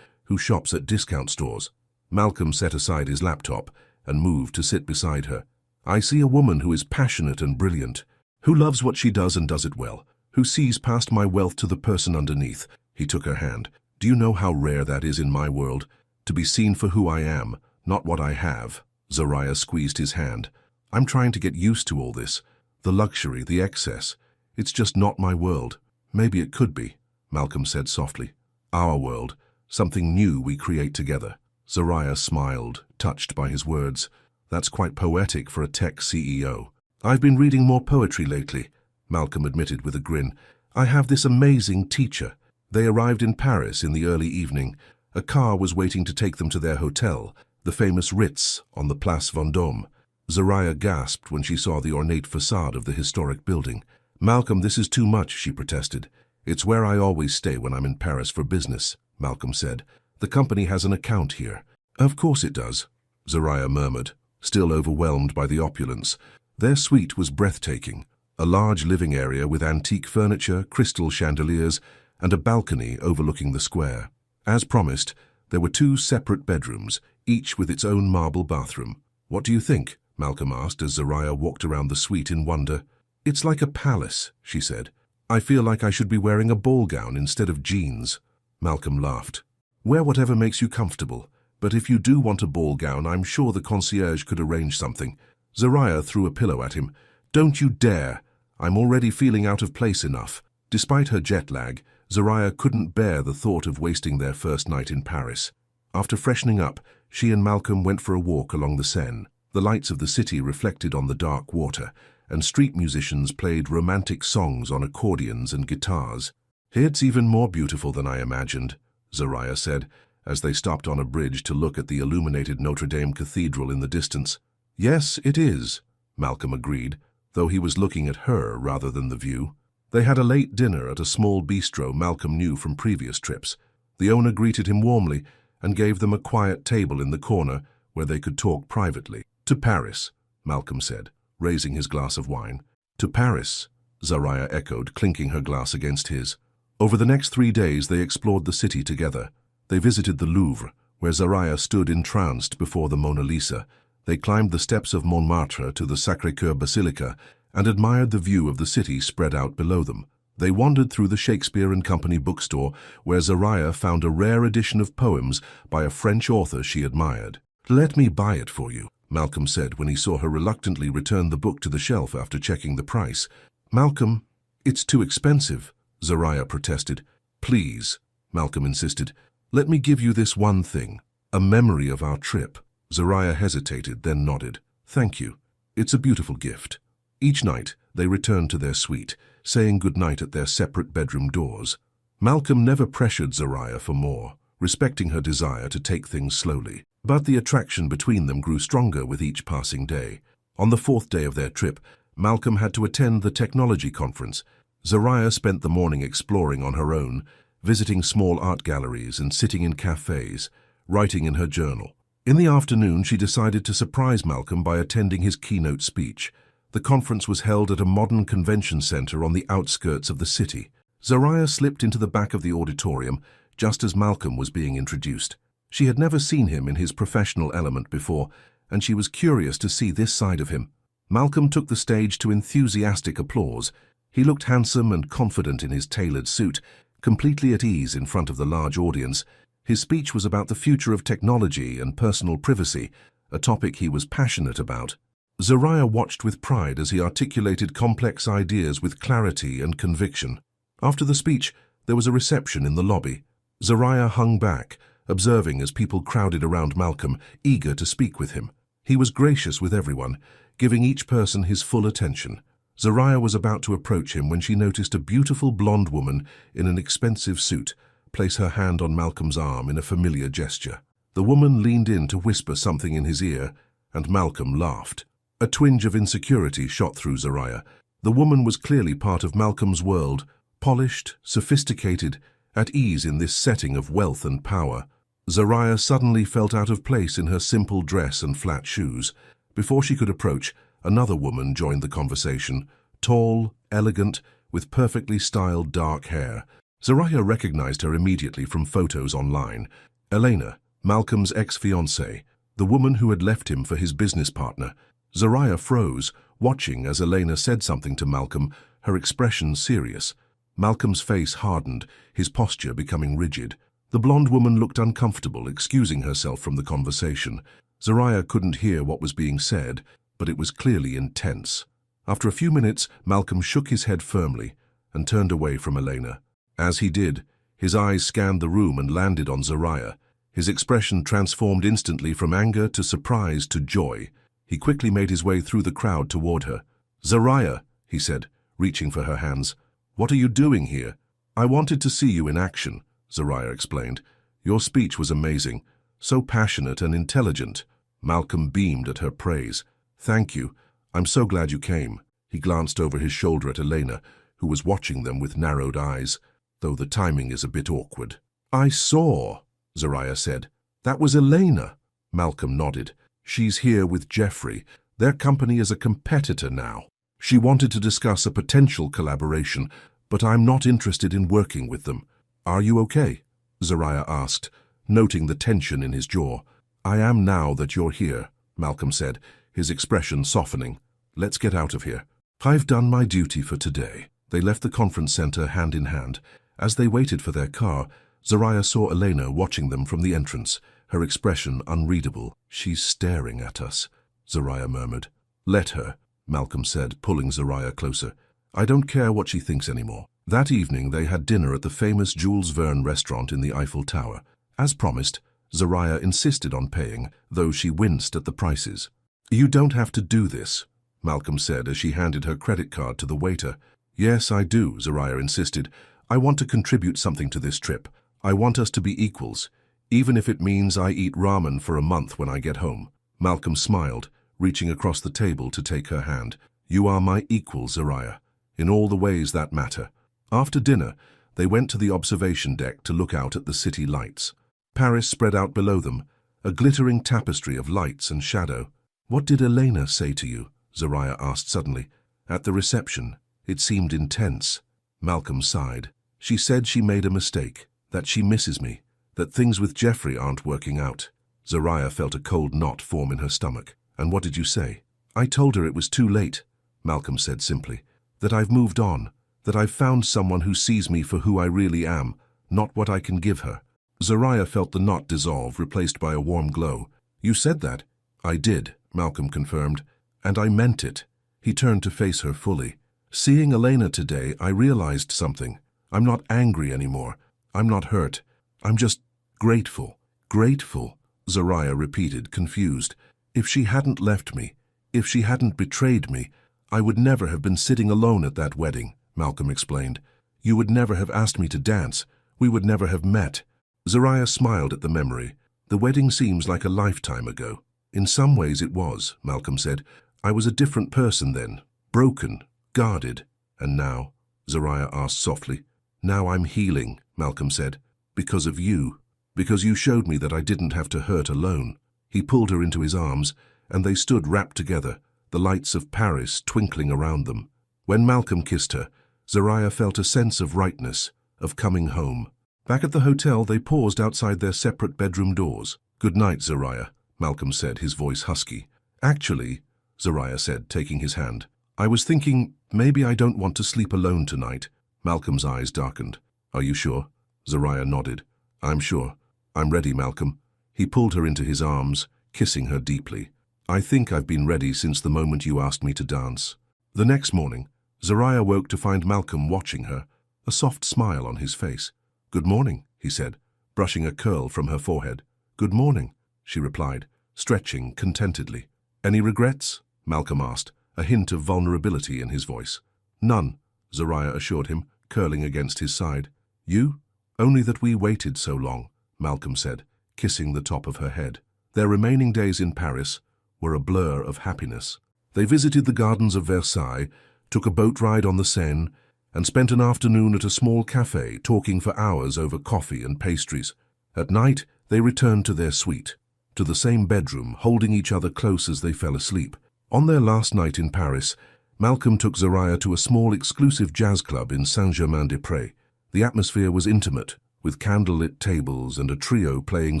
A: who shops at discount stores." Malcolm set aside his laptop and moved to sit beside her. "I see a woman who is passionate and brilliant, who loves what she does and does it well, who sees past my wealth to the person underneath." He took her hand. "Do you know how rare that is in my world? To be seen for who I am, not what I have." Zariah squeezed his hand. "I'm trying to get used to all this. The luxury, the excess. It's just not my world." "Maybe it could be," Malcolm said softly. "Our world, something new we create together." Zariah smiled, touched by his words. "That's quite poetic for a tech CEO." "I've been reading more poetry lately," Malcolm admitted with a grin. "I have this amazing teacher." They arrived in Paris in the early evening. A car was waiting to take them to their hotel, the famous Ritz on the Place Vendôme. Zariah gasped when she saw the ornate facade of the historic building. "Malcolm, this is too much," she protested. "It's where I always stay when I'm in Paris for business," Malcolm said. "The company has an account here." "Of course it does," Zariah murmured, still overwhelmed by the opulence. Their suite was breathtaking, a large living area with antique furniture, crystal chandeliers, and a balcony overlooking the square. As promised, there were 2 separate bedrooms, each with its own marble bathroom. "What do you think?" Malcolm asked as Zariah walked around the suite in wonder. "It's like a palace," she said. "I feel like I should be wearing a ball gown instead of jeans." Malcolm laughed. "Wear whatever makes you comfortable, but if you do want a ball gown, I'm sure the concierge could arrange something." Zariah threw a pillow at him. "Don't you dare! I'm already feeling out of place enough." Despite her jet lag, Zariah couldn't bear the thought of wasting their first night in Paris. After freshening up, she and Malcolm went for a walk along the Seine. The lights of the city reflected on the dark water, and street musicians played romantic songs on accordions and guitars. "It's even more beautiful than I imagined," Zariah said, as they stopped on a bridge to look at the illuminated Notre Dame Cathedral in the distance. "Yes, it is," Malcolm agreed, though he was looking at her rather than the view. They had a late dinner at a small bistro Malcolm knew from previous trips. The owner greeted him warmly and gave them a quiet table in the corner where they could talk privately. "To Paris," Malcolm said, raising his glass of wine. "To Paris," Zariah echoed, clinking her glass against his. Over the next 3 days they explored the city together. They visited the Louvre, where Zariah stood entranced before the Mona Lisa. They climbed the steps of Montmartre to the Sacré-Cœur Basilica and admired the view of the city spread out below them. They wandered through the Shakespeare and Company bookstore, where Zariah found a rare edition of poems by a French author she admired. "Let me buy it for you," Malcolm said when he saw her reluctantly return the book to the shelf after checking the price. "Malcolm, it's too expensive," Zariah protested. "Please," Malcolm insisted, "let me give you this one thing, a memory of our trip." Zariah hesitated, then nodded. "Thank you. It's a beautiful gift." Each night, they returned to their suite, saying goodnight at their separate bedroom doors. Malcolm never pressured Zariah for more, respecting her desire to take things slowly. But the attraction between them grew stronger with each passing day. On the 4th day of their trip, Malcolm had to attend the technology conference. Zariah spent the morning exploring on her own, visiting small art galleries and sitting in cafes, writing in her journal. In the afternoon, she decided to surprise Malcolm by attending his keynote speech. The conference was held at a modern convention center on the outskirts of the city. Zariah slipped into the back of the auditorium just as Malcolm was being introduced. She had never seen him in his professional element before, and she was curious to see this side of him. Malcolm took the stage to enthusiastic applause. He looked handsome and confident in his tailored suit, completely at ease in front of the large audience. His speech was about the future of technology and personal privacy, a topic he was passionate about. Zariah watched with pride as he articulated complex ideas with clarity and conviction. After the speech, there was a reception in the lobby. Zariah hung back, observing as people crowded around Malcolm, eager to speak with him. He was gracious with everyone, giving each person his full attention. Zariah was about to approach him when she noticed a beautiful blonde woman in an expensive suit place her hand on Malcolm's arm in a familiar gesture. The woman leaned in to whisper something in his ear, and Malcolm laughed. A twinge of insecurity shot through Zariah. The woman was clearly part of Malcolm's world, polished, sophisticated, at ease in this setting of wealth and power. Zariah suddenly felt out of place in her simple dress and flat shoes. Before she could approach, another woman joined the conversation, tall, elegant, with perfectly styled dark hair. Zariah recognized her immediately from photos online. Elena, Malcolm's ex-fiancée, the woman who had left him for his business partner. Zariah froze, watching as Elena said something to Malcolm, her expression serious. Malcolm's face hardened, his posture becoming rigid. The blonde woman looked uncomfortable, excusing herself from the conversation. Zariah couldn't hear what was being said, but it was clearly intense. After a few minutes, Malcolm shook his head firmly and turned away from Elena. As he did, his eyes scanned the room and landed on Zariah. His expression transformed instantly from anger to surprise to joy. He quickly made his way through the crowd toward her. "Zariah," he said, reaching for her hands. "What are you doing here?" "I wanted to see you in action," Zariah explained. "Your speech was amazing, so passionate and intelligent." Malcolm beamed at her praise. "Thank you. I'm so glad you came." He glanced over his shoulder at Elena, who was watching them with narrowed eyes, though the timing is a bit awkward. "I saw," Zariah said. "That was Elena." Malcolm nodded. "She's here with Jeffrey. Their company is a competitor now. She wanted to discuss a potential collaboration, but I'm not interested in working with them." "Are you okay?" Zariah asked, noting the tension in his jaw. "I am now that you're here," Malcolm said, his expression softening. "Let's get out of here. I've done my duty for today." They left the conference center hand in hand. As they waited for their car, Zariah saw Elena watching them from the entrance, her expression unreadable. "She's staring at us," Zariah murmured. "Let her," Malcolm said, pulling Zariah closer. "I don't care what she thinks anymore." That evening they had dinner at the famous Jules Verne restaurant in the Eiffel Tower. As promised, Zariah insisted on paying, though she winced at the prices. "You don't have to do this," Malcolm said as she handed her credit card to the waiter. "Yes, I do," Zariah insisted. "I want to contribute something to this trip. I want us to be equals, even if it means I eat ramen for a month when I get home." Malcolm smiled, reaching across the table to take her hand. "You are my equal, Zariah, in all the ways that matter." After dinner, they went to the observation deck to look out at the city lights. Paris spread out below them, a glittering tapestry of lights and shadow. "What did Elena say to you?" Zariah asked suddenly. "At the reception." It seemed intense. Malcolm sighed. She said she made a mistake, that she misses me, that things with Jeffrey aren't working out. Zariah felt a cold knot form in her stomach. And what did you say? I told her it was too late, Malcolm said simply. That I've moved on, that I've found someone who sees me for who I really am, not what I can give her. Zariah felt the knot dissolve, replaced by a warm glow. You said that? I did, Malcolm confirmed. And I meant it. He turned to face her fully. Seeing Elena today, I realized something. I'm not angry anymore. I'm not hurt. I'm just grateful. Grateful, Zariah repeated, confused. If she hadn't left me, if she hadn't betrayed me, I would never have been sitting alone at that wedding, Malcolm explained. You would never have asked me to dance. We would never have met. Zariah smiled at the memory. The wedding seems like a lifetime ago. In some ways it was, Malcolm said. I was a different person then, broken, guarded. And now? Zariah asked softly. Now I'm healing, Malcolm said. Because of you. Because you showed me that I didn't have to hurt alone. He pulled her into his arms, and they stood wrapped together, the lights of Paris twinkling around them. When Malcolm kissed her, Zariah felt a sense of rightness, of coming home. Back at the hotel, they paused outside their separate bedroom doors. Good night, Zariah, Malcolm said, his voice husky. Actually, Zariah said, taking his hand, I was thinking maybe I don't want to sleep alone tonight. Malcolm's eyes darkened. Are you sure? Zariah nodded. I'm sure. I'm ready, Malcolm. He pulled her into his arms, kissing her deeply. I think I've been ready since the moment you asked me to dance. The next morning, Zariah woke to find Malcolm watching her, a soft smile on his face. Good morning, he said, brushing a curl from her forehead. Good morning, she replied, stretching contentedly. Any regrets? Malcolm asked, a hint of vulnerability in his voice. None, Zariah assured him, curling against his side. You? Only that we waited so long, Malcolm said, kissing the top of her head. Their remaining days in Paris were a blur of happiness. They visited the gardens of Versailles, took a boat ride on the Seine, and spent an afternoon at a small cafe talking for hours over coffee and pastries. At night, they returned to their suite, to the same bedroom, holding each other close as they fell asleep. On their last night in Paris, Malcolm took Zariah to a small exclusive jazz club in Saint-Germain-des-Prés. The atmosphere was intimate, with candlelit tables and a trio playing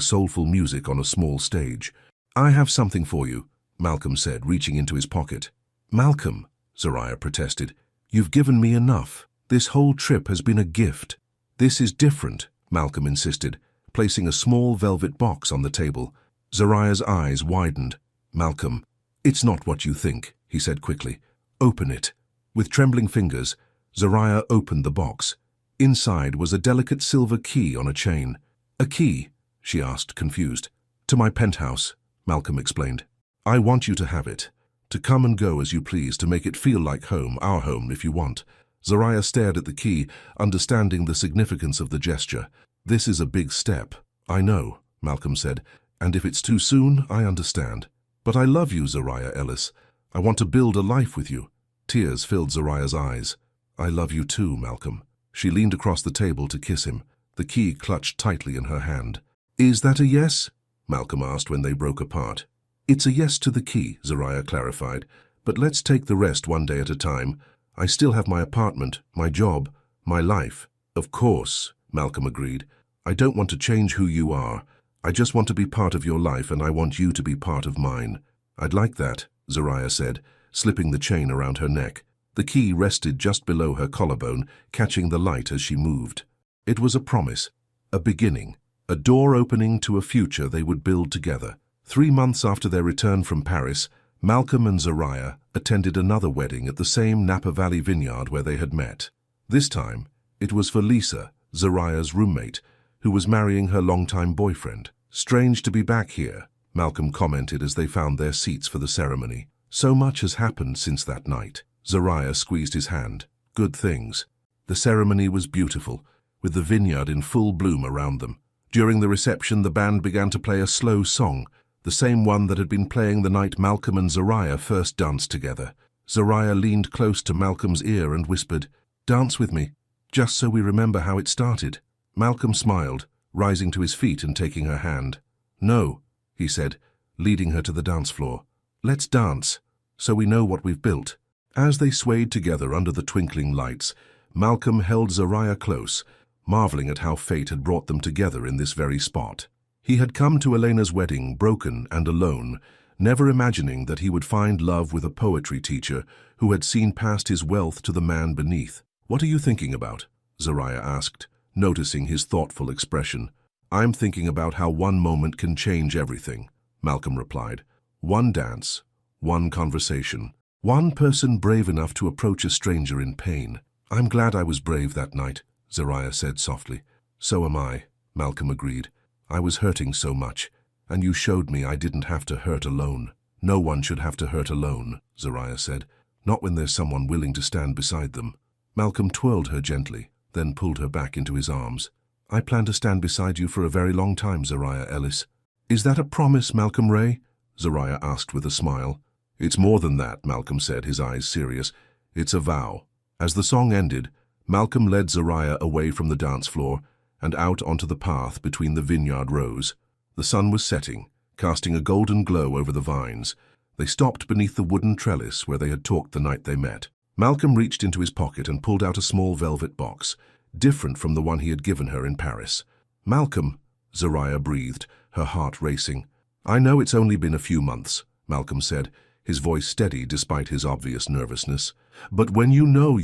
A: soulful music on a small stage. I have something for you, Malcolm said, reaching into his pocket. Malcolm, Zariah protested, you've given me enough. This whole trip has been a gift. This is different, Malcolm insisted, placing a small velvet box on the table. Zariah's eyes widened. Malcolm, it's not what you think, he said quickly. Open it. With trembling fingers, Zariah opened the box. Inside was a delicate silver key on a chain. A key? She asked, confused. To my penthouse, Malcolm explained. I want you to have it. To come and go as you please, to make it feel like home, our home, if you want. Zariah stared at the key, understanding the significance of the gesture. This is a big step. I know, Malcolm said, and if it's too soon, I understand. But I love you, Zariah Ellis. I want to build a life with you. Tears filled Zariah's eyes. I love you too, Malcolm. She leaned across the table to kiss him, the key clutched tightly in her hand. Is that a yes? Malcolm asked when they broke apart. It's a yes to the key, Zariah clarified, but let's take the rest one day at a time. I still have my apartment, my job, my life. Of course, Malcolm agreed. I don't want to change who you are. I just want to be part of your life, and I want you to be part of mine. I'd like that, Zariah said, slipping the chain around her neck. The key rested just below her collarbone, catching the light as she moved. It was a promise, a beginning, a door opening to a future they would build together. 3 months after their return from Paris, Malcolm and Zariah attended another wedding at the same Napa Valley vineyard where they had met. This time, it was for Lisa, Zariah's roommate, who was marrying her longtime boyfriend. Strange to be back here, Malcolm commented as they found their seats for the ceremony. So much has happened since that night. Zariah squeezed his hand. Good things. The ceremony was beautiful, with the vineyard in full bloom around them. During the reception, the band began to play a slow song, the same one that had been playing the night Malcolm and Zariah first danced together. Zariah leaned close to Malcolm's ear and whispered, "Dance with me, just so we remember how it started." Malcolm smiled, rising to his feet and taking her hand. "No," he said, leading her to the dance floor. "Let's dance, so we know what we've built." As they swayed together under the twinkling lights, Malcolm held Zariah close, marveling at how fate had brought them together in this very spot. He had come to Elena's wedding broken and alone, never imagining that he would find love with a poetry teacher who had seen past his wealth to the man beneath. "What are you thinking about?" Zariah asked, noticing his thoughtful expression. "I'm thinking about how one moment can change everything," Malcolm replied. "One dance, one conversation, one person brave enough to approach a stranger in pain." "I'm glad I was brave that night," Zariah said softly. "So am I," Malcolm agreed. "I was hurting so much, and you showed me I didn't have to hurt alone." "No one should have to hurt alone," Zariah said. "Not when there's someone willing to stand beside them." Malcolm twirled her gently, then pulled her back into his arms. "I plan to stand beside you for a very long time, Zariah Ellis." "Is that a promise, Malcolm Ray?" Zariah asked with a smile. "It's more than that," Malcolm said, his eyes serious. "It's a vow." As the song ended, Malcolm led Zariah away from the dance floor and out onto the path between the vineyard rows. The sun was setting, casting a golden glow over the vines. They stopped beneath the wooden trellis where they had talked the night they met. Malcolm reached into his pocket and pulled out a small velvet box, different from the one he had given her in Paris. "Malcolm," Zariah breathed, her heart racing. "I know it's only been a few months," Malcolm said, his voice steady despite his obvious nervousness. "But when you know,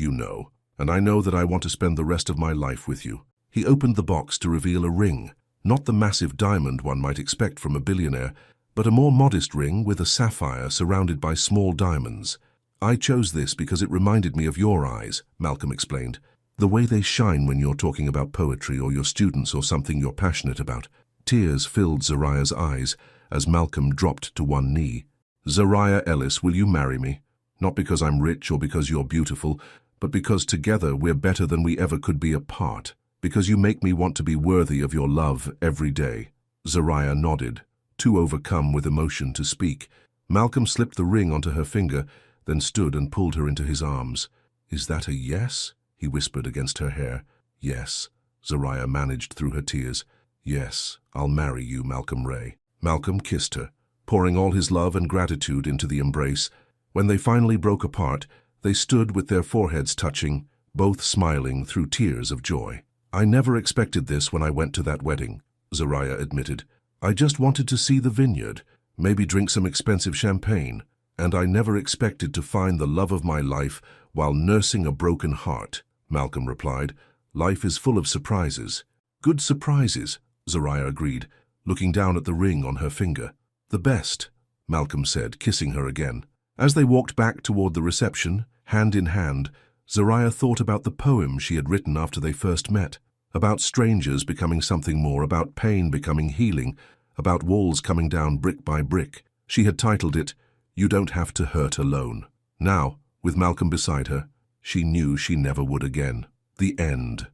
A: and I know that I want to spend the rest of my life with you." He opened the box to reveal a ring, not the massive diamond one might expect from a billionaire, but a more modest ring with a sapphire surrounded by small diamonds. "I chose this because it reminded me of your eyes," Malcolm explained. "The way they shine when you're talking about poetry or your students or something you're passionate about." Tears filled Zariah's eyes as Malcolm dropped to one knee. "Zariah Ellis, will you marry me? Not because I'm rich or because you're beautiful, but because together we're better than we ever could be apart. Because you make me want to be worthy of your love every day." Zariah nodded, too overcome with emotion to speak. Malcolm slipped the ring onto her finger, then stood and pulled her into his arms. "Is that a yes?" he whispered against her hair. "Yes," Zariah managed through her tears. "Yes, I'll marry you, Malcolm Ray." Malcolm kissed her, pouring all his love and gratitude into the embrace. When they finally broke apart, they stood with their foreheads touching, both smiling through tears of joy. "I never expected this when I went to that wedding," Zariah admitted. "I just wanted to see the vineyard, maybe drink some expensive champagne, and I never expected to find the love of my life while nursing a broken heart," Malcolm replied. "Life is full of surprises." "Good surprises," Zariah agreed, looking down at the ring on her finger. "The best," Malcolm said, kissing her again. As they walked back toward the reception, hand in hand, Zariah thought about the poem she had written after they first met, about strangers becoming something more, about pain becoming healing, about walls coming down brick by brick. She had titled it, "You Don't Have to Hurt Alone." Now, with Malcolm beside her, she knew she never would again. The end.